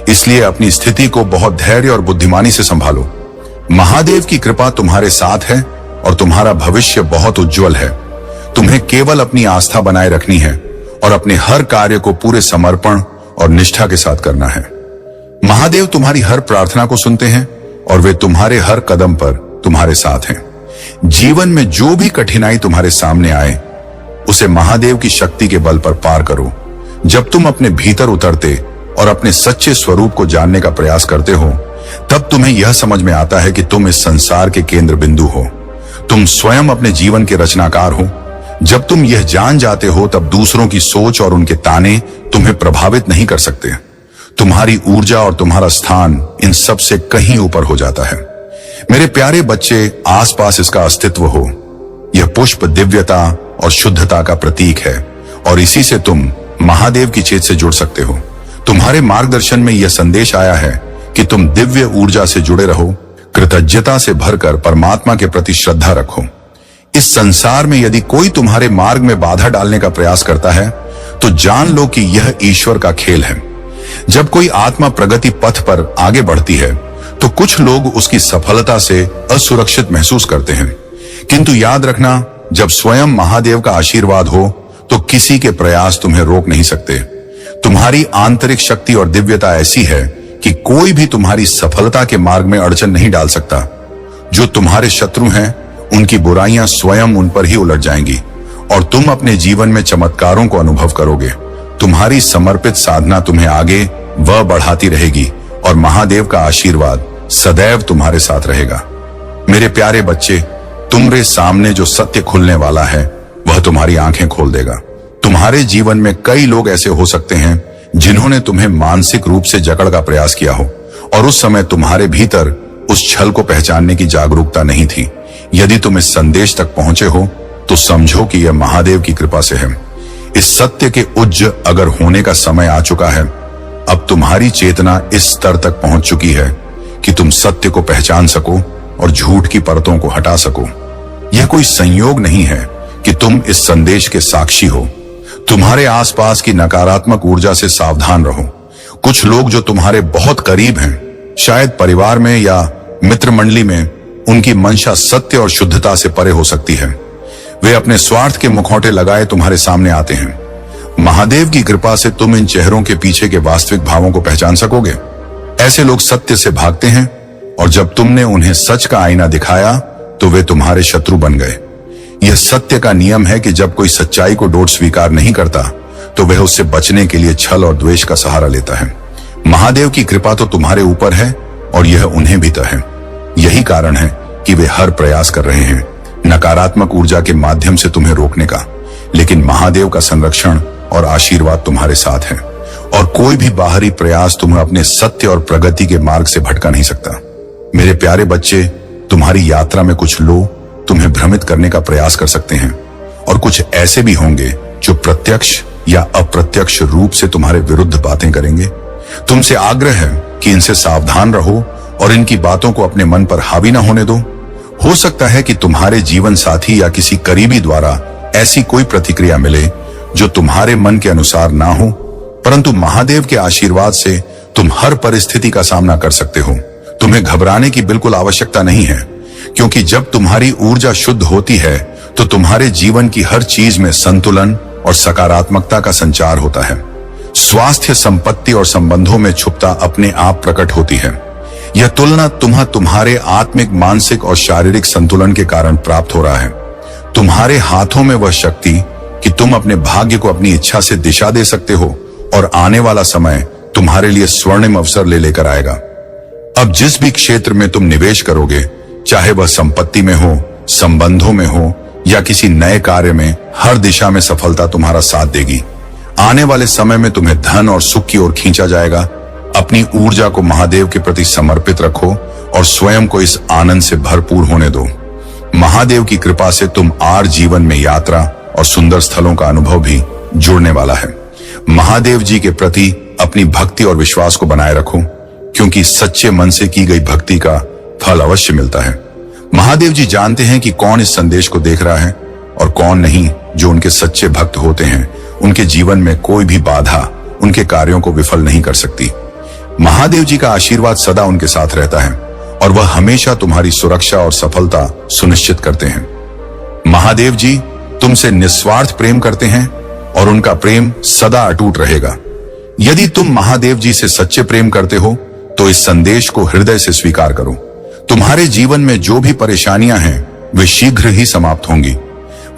S1: इसलिए अपनी स्थिति को बहुत धैर्य और बुद्धिमानी से संभालो। महादेव की कृपा तुम्हारे साथ है और तुम्हारा भविष्य बहुत उज्जवल है। तुम्हें केवल अपनी आस्था बनाए रखनी है और अपने हर कार्य को पूरे समर्पण और निष्ठा के साथ करना है। महादेव तुम्हारी हर प्रार्थना को सुनते हैं और वे तुम्हारे हर कदम पर तुम्हारे साथ हैं। जीवन में जो भी कठिनाई तुम्हारे सामने आए, उसे महादेव की शक्ति के बल पर पार करो। जब तुम अपने भीतर उतरते और अपने सच्चे स्वरूप को जानने का प्रयास करते हो, तब तुम्हें यह समझ में आता है कि तुम इस संसार के केंद्र बिंदु हो। तुम स्वयं अपने जीवन के रचनाकार हो। जब तुम यह जान जाते हो तब दूसरों की सोच और उनके ताने तुम्हें प्रभावित नहीं कर सकते। तुम्हारी ऊर्जा और तुम्हारा स्थान इन सब से कहीं ऊपर हो जाता है। मेरे प्यारे बच्चे, आसपास इसका अस्तित्व हो। यह पुष्प दिव्यता और शुद्धता का प्रतीक है और इसी से तुम महादेव की चेत से जुड़ सकते हो। तुम्हारे मार्गदर्शन में यह संदेश आया है कि तुम दिव्य ऊर्जा से जुड़े रहो, कृतज्ञता से भरकर परमात्मा के प्रति श्रद्धा रखो। इस संसार में यदि कोई तुम्हारे मार्ग में बाधा डालने का प्रयास करता है तो जान लो कि यह ईश्वर का खेल है। जब कोई आत्मा प्रगति पथ पर आगे बढ़ती है तो कुछ लोग उसकी सफलता से असुरक्षित महसूस करते हैं, किंतु याद रखना, जब स्वयं महादेव का आशीर्वाद हो तो किसी के प्रयास तुम्हें रोक नहीं सकते। तुम्हारी आंतरिक शक्ति और दिव्यता ऐसी है कि कोई भी तुम्हारी सफलता के मार्ग में अड़चन नहीं डाल सकता। जो तुम्हारे शत्रु हैं उनकी बुराइयां स्वयं उन पर ही उलट जाएंगी और तुम अपने जीवन में चमत्कारों को अनुभव करोगे। तुम्हारी समर्पित साधना तुम्हें आगे वह बढ़ाती रहेगी और महादेव का आशीर्वाद सदैव तुम्हारे साथ रहेगा। मेरे प्यारे बच्चे, तुम्हारे सामने जो सत्य खुलने वाला है वह तुम्हारी आंखें खोल देगा। तुम्हारे जीवन में कई लोग ऐसे हो सकते हैं जिन्होंने तुम्हें मानसिक रूप से जकड़ का प्रयास किया हो और उस समय तुम्हारे भीतर उस छल को पहचानने की जागरूकता नहीं थी। यदि तुम इस संदेश तक पहुंचे हो तो समझो कि यह महादेव की कृपा से है। इस सत्य के उज्ज अगर होने का समय आ चुका है। अब तुम्हारी चेतना इस स्तर तक पहुंच चुकी है कि तुम सत्य को पहचान सको और झूठ की परतों को हटा सको। यह कोई संयोग नहीं है कि तुम इस संदेश के साक्षी हो। तुम्हारे आसपास की नकारात्मक ऊर्जा से सावधान रहो। कुछ लोग जो तुम्हारे बहुत करीब हैं, शायद परिवार में या मित्र मंडली में, उनकी मंशा सत्य और शुद्धता से परे हो सकती है। वे अपने स्वार्थ के मुखौटे लगाए तुम्हारे सामने आते हैं। महादेव की कृपा से तुम इन चेहरों के पीछे के वास्तविक भावों को पहचान सकोगे। ऐसे लोग सत्य से भागते हैं और जब तुमने उन्हें सच का आईना दिखाया तो वे तुम्हारे शत्रु बन गए। यह सत्य का नियम है कि जब कोई सच्चाई को डोट स्वीकार नहीं करता तो वह उससे बचने के लिए छल और द्वेष का सहारा लेता है। महादेव की कृपा तो तुम्हारे ऊपर है और यह उन्हें भी है। यही कारण है कि वे हर प्रयास कर रहे हैं नकारात्मक ऊर्जा के माध्यम से तुम्हें रोकने का, लेकिन महादेव का संरक्षण और आशीर्वाद तुम्हारे साथ है और कोई भी बाहरी प्रयास तुम्हें अपने सत्य और प्रगति के मार्ग से भटका नहीं सकता। मेरे प्यारे बच्चे, तुम्हारी यात्रा में कुछ लोग तुम्हें भ्रमित करने का प्रयास कर सकते हैं और कुछ ऐसे भी होंगे जो प्रत्यक्ष या अप्रत्यक्ष रूप से तुम्हारे विरुद्ध बातें करेंगे। तुमसे आग्रह है कि इनसे सावधान रहो और इनकी बातों को अपने मन पर हावी ना होने दो। हो सकता है कि तुम्हारे जीवन साथी या किसी करीबी द्वारा ऐसी कोई प्रतिक्रिया मिले जो तुम्हारे मन के अनुसार ना हो, परंतु महादेव के आशीर्वाद से तुम हर परिस्थिति का सामना कर सकते हो। तुम्हें घबराने की बिल्कुल आवश्यकता नहीं है, क्योंकि जब तुम्हारी ऊर्जा शुद्ध होती है तो तुम्हारे जीवन की हर चीज में संतुलन और सकारात्मकता का संचार होता है। स्वास्थ्य, संपत्ति और संबंधों में छुपता अपने आप प्रकट होती है। यह तुलना तुम्हारे आत्मिक, मानसिक और शारीरिक संतुलन के कारण प्राप्त हो रहा है। तुम्हारे हाथों में वह शक्ति कि तुम अपने भाग्य को अपनी इच्छा से दिशा दे सकते हो और आने वाला समय तुम्हारे लिए स्वर्णिम अवसर लेकर आएगा। अब जिस भी क्षेत्र में तुम निवेश करोगे, चाहे वह संपत्ति में हो, संबंधों में हो या किसी नए कार्य में, हर दिशा में सफलता तुम्हारा साथ देगी। आने वाले समय में तुम्हें धन और सुख की ओर खींचा जाएगा। अपनी ऊर्जा को महादेव के प्रति समर्पित रखो और स्वयं को इस आनंद से भरपूर होने दो। महादेव की कृपा से तुम आर जीवन में यात्रा और सुंदर स्थलों का अनुभव भी जुड़ने वाला है। महादेव जी के प्रति अपनी भक्ति और विश्वास को बनाए रखो, क्योंकि सच्चे मन से की गई भक्ति का फल अवश्य मिलता है। महादेव जी जानते हैं कि कौन इस संदेश को देख रहा है और कौन नहीं। जो उनके सच्चे भक्त होते हैं, उनके जीवन में कोई भी बाधा उनके कार्यों को विफल नहीं कर सकती। महादेव जी का आशीर्वाद सदा उनके साथ रहता है और वह हमेशा तुम्हारी सुरक्षा और सफलता सुनिश्चित करते हैं। महादेव जी तुमसे निस्वार्थ प्रेम करते हैं और उनका प्रेम सदा अटूट रहेगा। यदि तुम महादेव जी से सच्चे प्रेम करते हो तो इस संदेश को हृदय से स्वीकार करो। तुम्हारे जीवन में जो भी परेशानियां हैं वे शीघ्र ही समाप्त होंगी।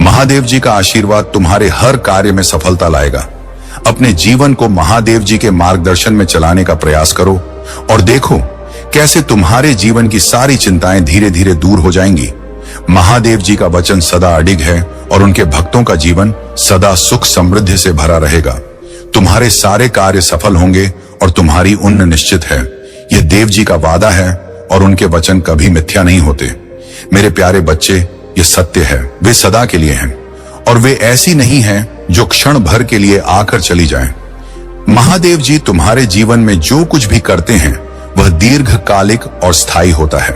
S1: महादेव जी का आशीर्वाद तुम्हारे हर कार्य में सफलता लाएगा। अपने जीवन को महादेव जी के मार्गदर्शन में चलाने का प्रयास करो और देखो कैसे तुम्हारे जीवन की सारी चिंताएं धीरे धीरे दूर हो जाएंगी। महादेव जी का वचन सदा अडिग है और उनके भक्तों का जीवन सदा सुख समृद्धि से भरा रहेगा। तुम्हारे सारे कार्य सफल होंगे और तुम्हारी उन्न निश्चित है। यह देव जी का वादा है और उनके वचन कभी मिथ्या नहीं होते। मेरे प्यारे बच्चे, ये सत्य है, वे सदा के लिए हैं और वे ऐसी नहीं हैं जो क्षण भर के लिए आकर चली जाएं। महादेव जी तुम्हारे जीवन में जो कुछ भी करते हैं वह दीर्घकालिक और स्थायी होता है,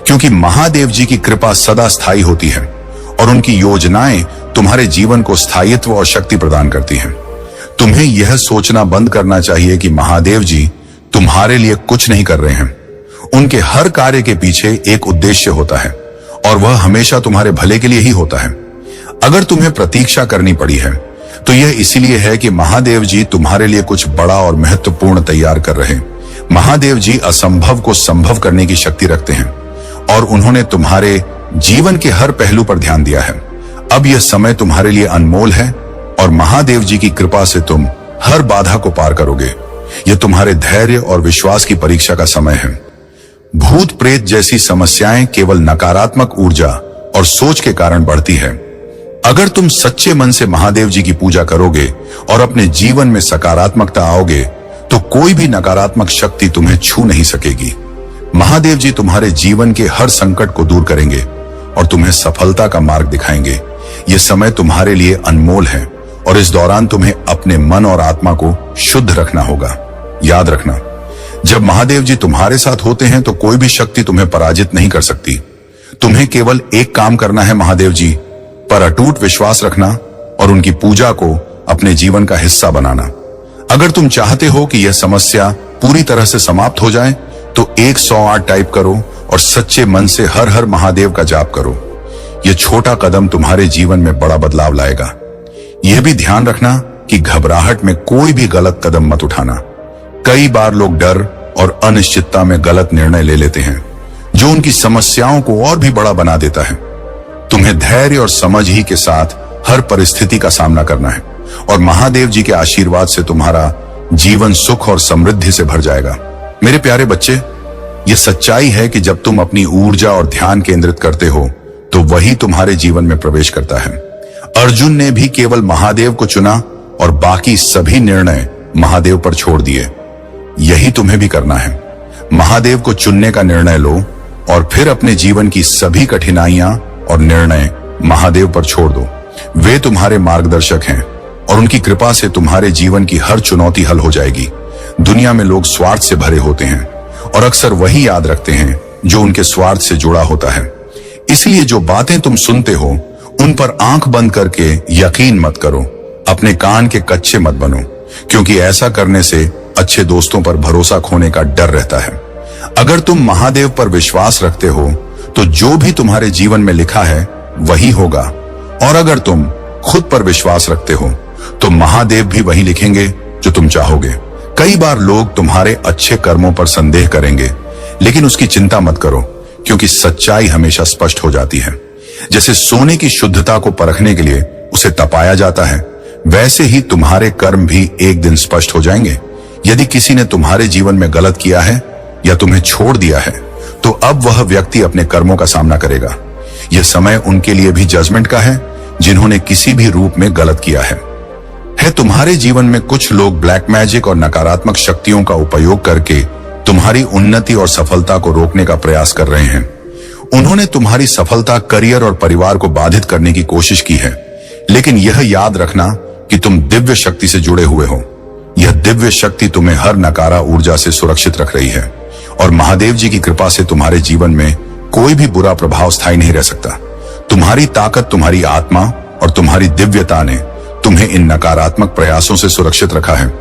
S1: क्योंकि महादेव जी की कृपा सदा स्थायी होती है और उनकी योजनाएं तुम्हारे जीवन को स्थायित्व और शक्ति प्रदान करती हैं। तुम्हें यह सोचना बंद करना चाहिए कि महादेव जी तुम्हारे लिए कुछ नहीं कर रहे हैं। उनके हर कार्य के पीछे एक उद्देश्य होता है और वह हमेशा तुम्हारे भले के लिए ही होता है। अगर तुम्हें प्रतीक्षा करनी पड़ी है तो यह इसीलिए है कि महादेव जी तुम्हारे लिए कुछ बड़ा और महत्वपूर्ण तैयार कर रहे हैं। महादेव जी असंभव को संभव करने की शक्ति रखते हैं और उन्होंने तुम्हारे जीवन के हर पहलू पर ध्यान दिया है। अब यह समय तुम्हारे लिए अनमोल है और महादेव जी की कृपा से तुम हर बाधा को पार करोगे। यह तुम्हारे धैर्य और विश्वास की परीक्षा का समय है। भूत प्रेत जैसी समस्याएं केवल नकारात्मक ऊर्जा और सोच के कारण बढ़ती है। अगर तुम सच्चे मन से महादेव जी की पूजा करोगे और अपने जीवन में सकारात्मकता आओगे तो कोई भी नकारात्मक शक्ति तुम्हें छू नहीं सकेगी। महादेव जी तुम्हारे जीवन के हर संकट को दूर करेंगे और तुम्हें सफलता का मार्ग दिखाएंगे। यह समय तुम्हारे लिए अनमोल है और इस दौरान तुम्हें अपने मन और आत्मा को शुद्ध रखना होगा। याद रखना, जब महादेव जी तुम्हारे साथ होते हैं तो कोई भी शक्ति तुम्हें पराजित नहीं कर सकती। तुम्हें केवल एक काम करना है, महादेव जी पर अटूट विश्वास रखना और उनकी पूजा को अपने जीवन का हिस्सा बनाना। अगर तुम चाहते हो कि यह समस्या पूरी तरह से समाप्त हो जाए तो 108 टाइप करो और सच्चे मन से हर हर महादेव का जाप करो। यह छोटा कदम तुम्हारे जीवन में बड़ा बदलाव लाएगा। यह भी ध्यान रखना कि घबराहट में कोई भी गलत कदम मत उठाना। कई बार लोग डर और अनिश्चितता में गलत निर्णय ले लेते हैं जो उनकी समस्याओं को और भी बड़ा बना देता है। तुम्हें धैर्य और समझ ही के साथ हर परिस्थिति का सामना करना है और महादेव जी के आशीर्वाद से तुम्हारा जीवन सुख और समृद्धि से भर जाएगा। मेरे प्यारे बच्चे, यह सच्चाई है कि जब तुम अपनी ऊर्जा और ध्यान केंद्रित करते हो तो वही तुम्हारे जीवन में प्रवेश करता है। अर्जुन ने भी केवल महादेव को चुना और बाकी सभी निर्णय महादेव पर छोड़ दिए। यही तुम्हें भी करना है। महादेव को चुनने का निर्णय लो और फिर अपने जीवन की सभी कठिनाइयां और निर्णय महादेव पर छोड़ दो। वे तुम्हारे मार्गदर्शक हैं और उनकी कृपा से तुम्हारे जीवन की हर चुनौती हल हो जाएगी। दुनिया में लोग स्वार्थ से भरे होते हैं और अक्सर वही याद रखते हैं जो उनके स्वार्थ से जुड़ा होता है। इसलिए जो बातें तुम सुनते हो उन पर आंख बंद करके यकीन मत करो। अपने कान के कच्चे मत बनो, क्योंकि ऐसा करने से अच्छे दोस्तों पर भरोसा खोने का डर रहता है। अगर तुम महादेव पर विश्वास रखते हो तो जो भी तुम्हारे जीवन में लिखा है वही होगा, और अगर तुम खुद पर विश्वास रखते हो तो महादेव भी वही लिखेंगे जो तुम चाहोगे। कई बार लोग तुम्हारे अच्छे कर्मों पर संदेह करेंगे, लेकिन उसकी चिंता मत करो, क्योंकि सच्चाई हमेशा स्पष्ट हो जाती है। जैसे सोने की शुद्धता को परखने के लिए उसे तपाया जाता है, वैसे ही तुम्हारे कर्म भी एक दिन स्पष्ट हो जाएंगे। यदि किसी ने तुम्हारे जीवन में गलत किया है या तुम्हें छोड़ दिया है तो अब वह व्यक्ति अपने कर्मों का सामना करेगा। यह समय उनके लिए भी जजमेंट का है जिन्होंने किसी भी रूप में गलत किया है। तुम्हारे जीवन में कुछ लोग ब्लैक मैजिक और नकारात्मक शक्तियों का उपयोग करके तुम्हारी उन्नति और सफलता को रोकने का प्रयास कर रहे हैं। उन्होंने तुम्हारी सफलता, करियर और परिवार को बाधित करने की कोशिश की है, लेकिन यह याद रखना कि तुम दिव्य शक्ति से जुड़े हुए हो। यह दिव्य शक्ति तुम्हें हर नकारा ऊर्जा से सुरक्षित रख रही है और महादेव जी की कृपा से तुम्हारे जीवन में कोई भी बुरा प्रभाव स्थायी नहीं रह सकता। तुम्हारी ताकत, तुम्हारी आत्मा और तुम्हारी दिव्यता ने तुम्हें इन नकारात्मक प्रयासों से सुरक्षित रखा है,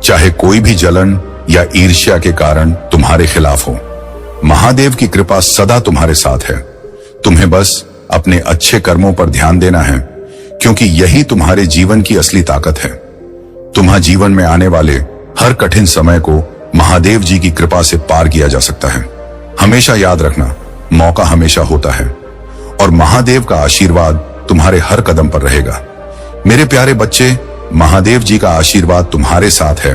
S1: चाहे कोई भी जलन या ईर्ष्या के कारण तुम्हारे खिलाफ हो। महादेव की कृपा सदा तुम्हारे साथ है। तुम्हें बस अपने अच्छे कर्मों पर ध्यान देना है, क्योंकि यही तुम्हारे जीवन की असली ताकत है। तुम्हारे जीवन में आने वाले हर कठिन समय को महादेव जी की कृपा से पार किया जा सकता है। हमेशा याद रखना, मौका हमेशा होता है और महादेव का आशीर्वाद तुम्हारे हर कदम पर रहेगा। मेरे प्यारे बच्चे, महादेव जी का आशीर्वाद तुम्हारे साथ है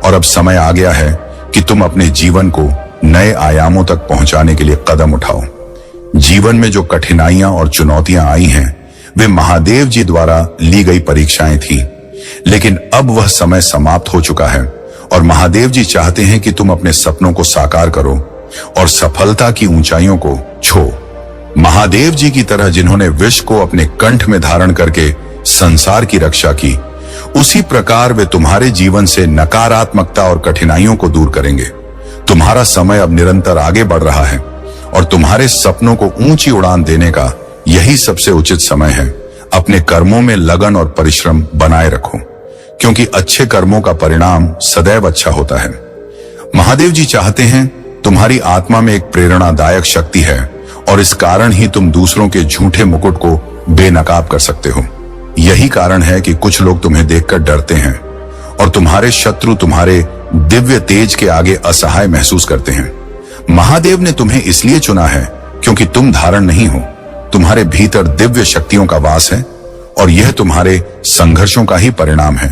S1: और अब समय आ गया है कि तुम अपने जीवन को नए आयामों तक पहुंचाने के लिए कदम उठाओ। जीवन में जो कठिनाइयां और चुनौतियां आई हैं, वे महादेव जी द्वारा ली गई परीक्षाएं थी, लेकिन अब वह समय समाप्त हो चुका है और महादेव जी चाहते हैं कि तुम अपने सपनों को साकार करो और सफलता की ऊंचाइयों को छो। महादेव जी की तरह जिन्होंने विष को अपने कंठ में धारण करके संसार की रक्षा की, उसी प्रकार वे तुम्हारे जीवन से नकारात्मकता और कठिनाइयों को दूर करेंगे। तुम्हारा समय अब निरंतर आगे बढ़ रहा है और तुम्हारे सपनों को ऊंची उड़ान देने का यही सबसे उचित समय है। अपने कर्मों में लगन और परिश्रम बनाए रखो, क्योंकि अच्छे कर्मों का परिणाम सदैव अच्छा होता है। महादेव जी चाहते हैं तुम्हारी आत्मा में एक प्रेरणादायक शक्ति है और इस कारण ही तुम दूसरों के झूठे मुकुट को बेनकाब कर सकते हो। यही कारण है कि कुछ लोग तुम्हें देखकर डरते हैं और तुम्हारे शत्रु तुम्हारे दिव्य तेज के आगे असहाय महसूस करते हैं। महादेव ने तुम्हें इसलिए चुना है क्योंकि तुम धारण नहीं हो, तुम्हारे भीतर दिव्य शक्तियों का वास है और यह तुम्हारे संघर्षों का ही परिणाम है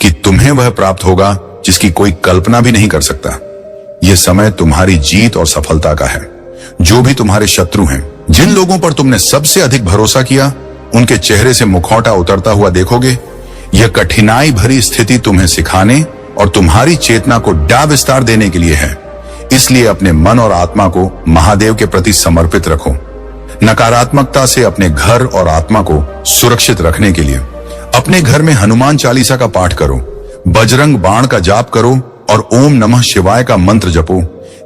S1: कि तुम्हें वह प्राप्त होगा जिसकी कोई कल्पना भी नहीं कर सकता। यह समय तुम्हारी जीत और सफलता का है। जो भी तुम्हारे शत्रु हैं, जिन लोगों पर तुमने सबसे अधिक भरोसा किया, उनके चेहरे से मुखौटा उतरता हुआ देखोगे। यह कठिनाई भरी स्थिति तुम्हें सिखाने और तुम्हारी चेतना को डा विस्तार देने के लिए है। इसलिए अपने मन और आत्मा को महादेव के प्रति समर्पित रखो। नकारात्मकता से अपने घर और आत्मा को सुरक्षित रखने के लिए अपने घर में हनुमान चालीसा का पाठ करो, बजरंग बाण का जाप करो और ओम नमः शिवाय का मंत्र जपो।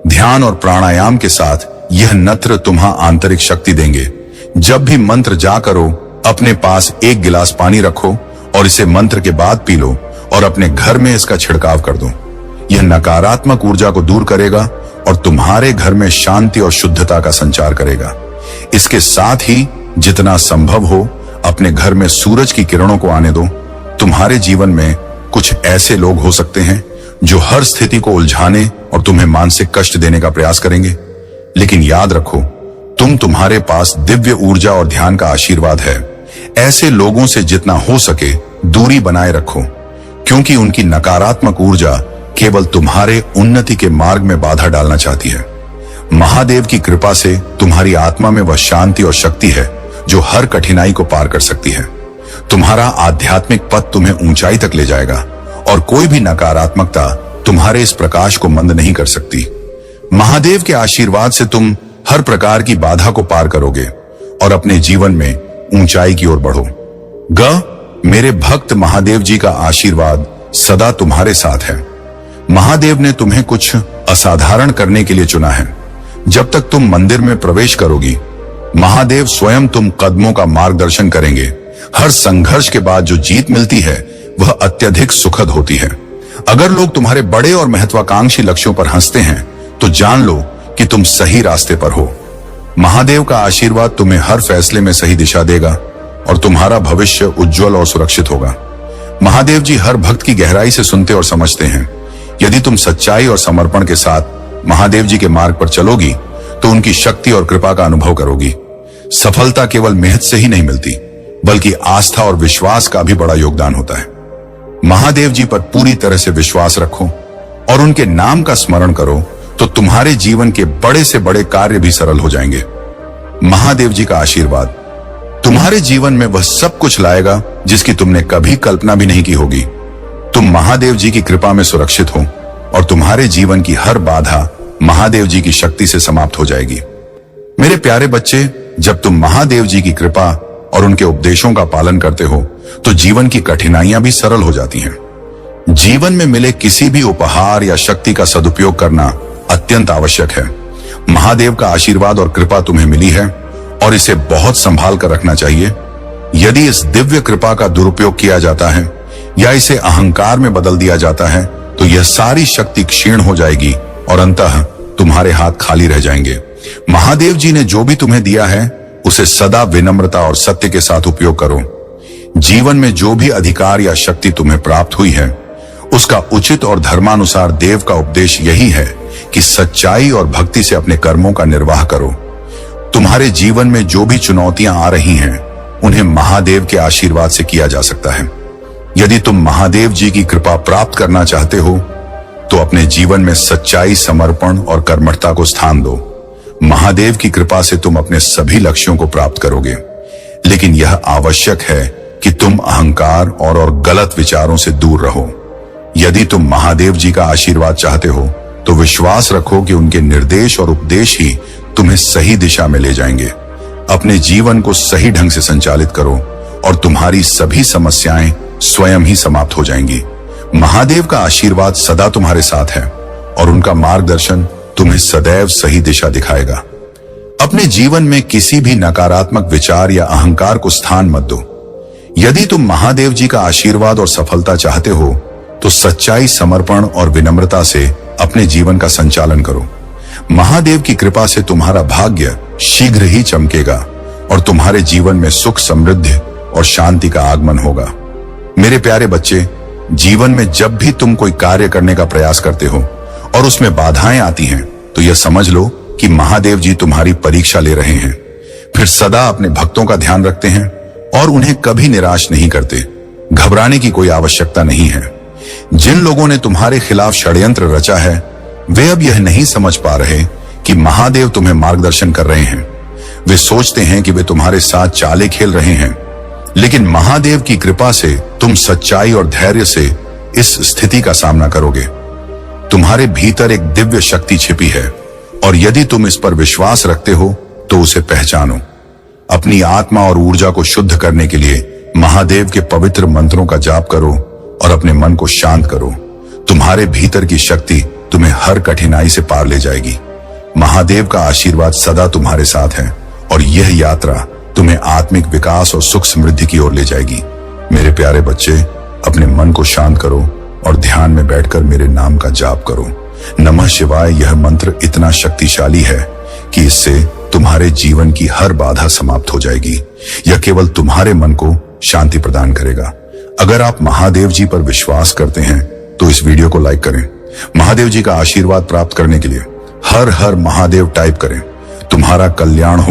S1: ध्यान और प्राणायाम के साथ यह नत्र तुम्हां आंतरिक शक्ति देंगे। जब भी मंत्र जा करो, अपने पास एक गिलास पानी रखो और इसे मंत्र के बाद पी लो और अपने घर में इसका छिड़काव कर दो। यह नकारात्मक ऊर्जा को दूर करेगा और तुम्हारे घर में शांति और शुद्धता का संचार करेगा। इसके साथ ही जितना संभव हो अपने घर में सूरज की किरणों को आने दो। तुम्हारे जीवन में कुछ ऐसे लोग हो सकते हैं जो हर स्थिति को उलझाने और तुम्हें मानसिक कष्ट देने का प्रयास करेंगे, लेकिन याद रखो, तुम्हारे पास दिव्य ऊर्जा और ध्यान का आशीर्वाद है। ऐसे लोगों से जितना हो सके दूरी बनाए रखो, क्योंकि उनकी नकारात्मक ऊर्जा केवल तुम्हारे उन्नति के मार्ग में बाधा डालना चाहती है। महादेव की कृपा से तुम्हारी आत्मा में वह शांति और शक्ति है जो हर कठिनाई को पार कर सकती है। तुम्हारा आध्यात्मिक पथ तुम्हें ऊंचाई तक ले जाएगा और कोई भी नकारात्मकता तुम्हारे इस प्रकाश को मंद नहीं कर सकती। महादेव के आशीर्वाद से तुम हर प्रकार की बाधा को पार करोगे और अपने जीवन में ऊंचाई की ओर बढ़ो। मेरे भक्त महादेव जी का आशीर्वाद सदा तुम्हारे साथ है। महादेव ने तुम्हें कुछ असाधारण करने के लिए चुना है। जब तक तुम मंदिर में प्रवेश करोगी, महादेव स्वयं तुम कदमों का मार्गदर्शन करेंगे। हर संघर्ष के बाद जो जीत मिलती है वह अत्यधिक सुखद होती है। अगर लोग तुम्हारे बड़े और महत्वाकांक्षी लक्ष्यों पर हंसते हैं तो जान लो कि तुम सही रास्ते पर हो। महादेव का आशीर्वाद तुम्हें हर फैसले में सही दिशा देगा और तुम्हारा भविष्य उज्जवल और सुरक्षित होगा। महादेव जी हर भक्त की गहराई से सुनते और समझते हैं। यदि तुम सच्चाई और समर्पण के साथ महादेव जी के मार्ग पर चलोगी तो उनकी शक्ति और कृपा का अनुभव करोगी। सफलता केवल मेहनत से ही नहीं मिलती, बल्कि आस्था और विश्वास का भी बड़ा योगदान होता है। महादेव जी पर पूरी तरह से विश्वास रखो और उनके नाम का स्मरण करो तो तुम्हारे जीवन के बड़े से बड़े कार्य भी सरल हो जाएंगे। महादेव जी का आशीर्वाद तुम्हारे जीवन में वह सब कुछ लाएगा जिसकी तुमने कभी कल्पना भी नहीं की होगी। तुम महादेव जी की कृपा में सुरक्षित हो और तुम्हारे जीवन की हर बाधा महादेव जी की शक्ति से समाप्त हो जाएगी। मेरे प्यारे बच्चे, जब तुम महादेव जी की कृपा और उनके उपदेशों का पालन करते हो तो जीवन की कठिनाइयां भी सरल हो जाती हैं। जीवन में मिले किसी भी उपहार या शक्ति का सदुपयोग करना अत्यंत आवश्यक है। महादेव का आशीर्वाद और कृपा तुम्हें मिली है और इसे बहुत संभाल कर रखना चाहिए। यदि इस दिव्य कृपा का दुरुपयोग किया जाता है या इसे अहंकार में बदल दिया जाता है तो यह सारी शक्ति क्षीण हो जाएगी और अंततः तुम्हारे हाथ खाली रह जाएंगे। महादेव जी ने जो भी तुम्हें दिया है उसे सदा विनम्रता और सत्य के साथ उपयोग करो। जीवन में जो भी अधिकार या शक्ति तुम्हें प्राप्त हुई है उसका उचित और धर्मानुसार देव का उपदेश यही है कि सच्चाई और भक्ति से अपने कर्मों का निर्वाह करो। तुम्हारे जीवन में जो भी चुनौतियां आ रही हैं उन्हें महादेव के आशीर्वाद से किया जा सकता है। यदि तुम महादेव जी की कृपा प्राप्त करना चाहते हो तो अपने जीवन में सच्चाई, समर्पण और कर्मठता को स्थान दो। महादेव की कृपा से तुम अपने सभी लक्ष्यों को प्राप्त करोगे, लेकिन यह आवश्यक है कि तुम अहंकार और गलत विचारों से दूर रहो। यदि तुम महादेव जी का आशीर्वाद चाहते हो तो विश्वास रखो कि उनके निर्देश और उपदेश ही तुम्हें सही दिशा में ले जाएंगे। अपने जीवन को सही ढंग से संचालित करो और तुम्हारी सभी समस्याएं स्वयं ही समाप्त हो जाएंगी। महादेव का आशीर्वाद सदा तुम्हारे साथ है और उनका मार्गदर्शन तुम्हें सदैव सही दिशा दिखाएगा। अपने जीवन में किसी भी नकारात्मक विचार या अहंकार को स्थान मत दो। यदि तुम महादेव जी का आशीर्वाद और सफलता चाहते हो तो सच्चाई, समर्पण और विनम्रता से अपने जीवन का संचालन करो। महादेव की कृपा से तुम्हारा भाग्य शीघ्र ही चमकेगा और तुम्हारे जीवन में सुख, समृद्धि और शांति का आगमन होगा। मेरे प्यारे बच्चे, जीवन में जब भी तुम कोई कार्य करने का प्रयास करते हो और उसमें बाधाएं आती हैं, तो यह समझ लो कि महादेव जी तुम्हारी परीक्षा ले रहे हैं। फिर सदा अपने भक्तों का ध्यान रखते हैं और उन्हें कभी निराश नहीं करते। घबराने की कोई आवश्यकता नहीं है। जिन लोगों ने तुम्हारे खिलाफ षड्यंत्र रचा है, वे अब यह नहीं समझ पा रहे कि महादेव तुम्हें मार्गदर्शन कर रहे हैं। वे सोचते हैं कि वे तुम्हारे साथ चालें खेल रहे हैं, लेकिन महादेव की कृपा से तुम सच्चाई और धैर्य से इस स्थिति का सामना करोगे। तुम्हारे भीतर एक दिव्य शक्ति छिपी है और यदि तुम इस पर विश्वास रखते हो तो उसे पहचानो। अपनी आत्मा और ऊर्जा को शुद्ध करने के लिए महादेव के पवित्र मंत्रों का जाप करो और अपने मन को शांत करो। तुम्हारे भीतर की शक्ति तुम्हें हर कठिनाई से पार ले जाएगी। महादेव का आशीर्वाद सदा तुम्हारे साथ है और यह यात्रा तुम्हें आत्मिक विकास और सुख समृद्धि की ओर ले जाएगी। मेरे प्यारे बच्चे, अपने मन को शांत करो और ध्यान में बैठकर मेरे नाम का जाप करो। नमः शिवाय यह मंत्र इतना शक्तिशाली है कि इससे तुम्हारे जीवन की हर बाधा समाप्त हो जाएगी। यह केवल तुम्हारे मन को शांति प्रदान करेगा। अगर आप महादेव जी पर विश्वास करते हैं तो इस वीडियो को लाइक करें। महादेव जी का आशीर्वाद प्राप्त करने के लिए हर हर महादेव टाइप करें। तुम्हारा कल्याण हो।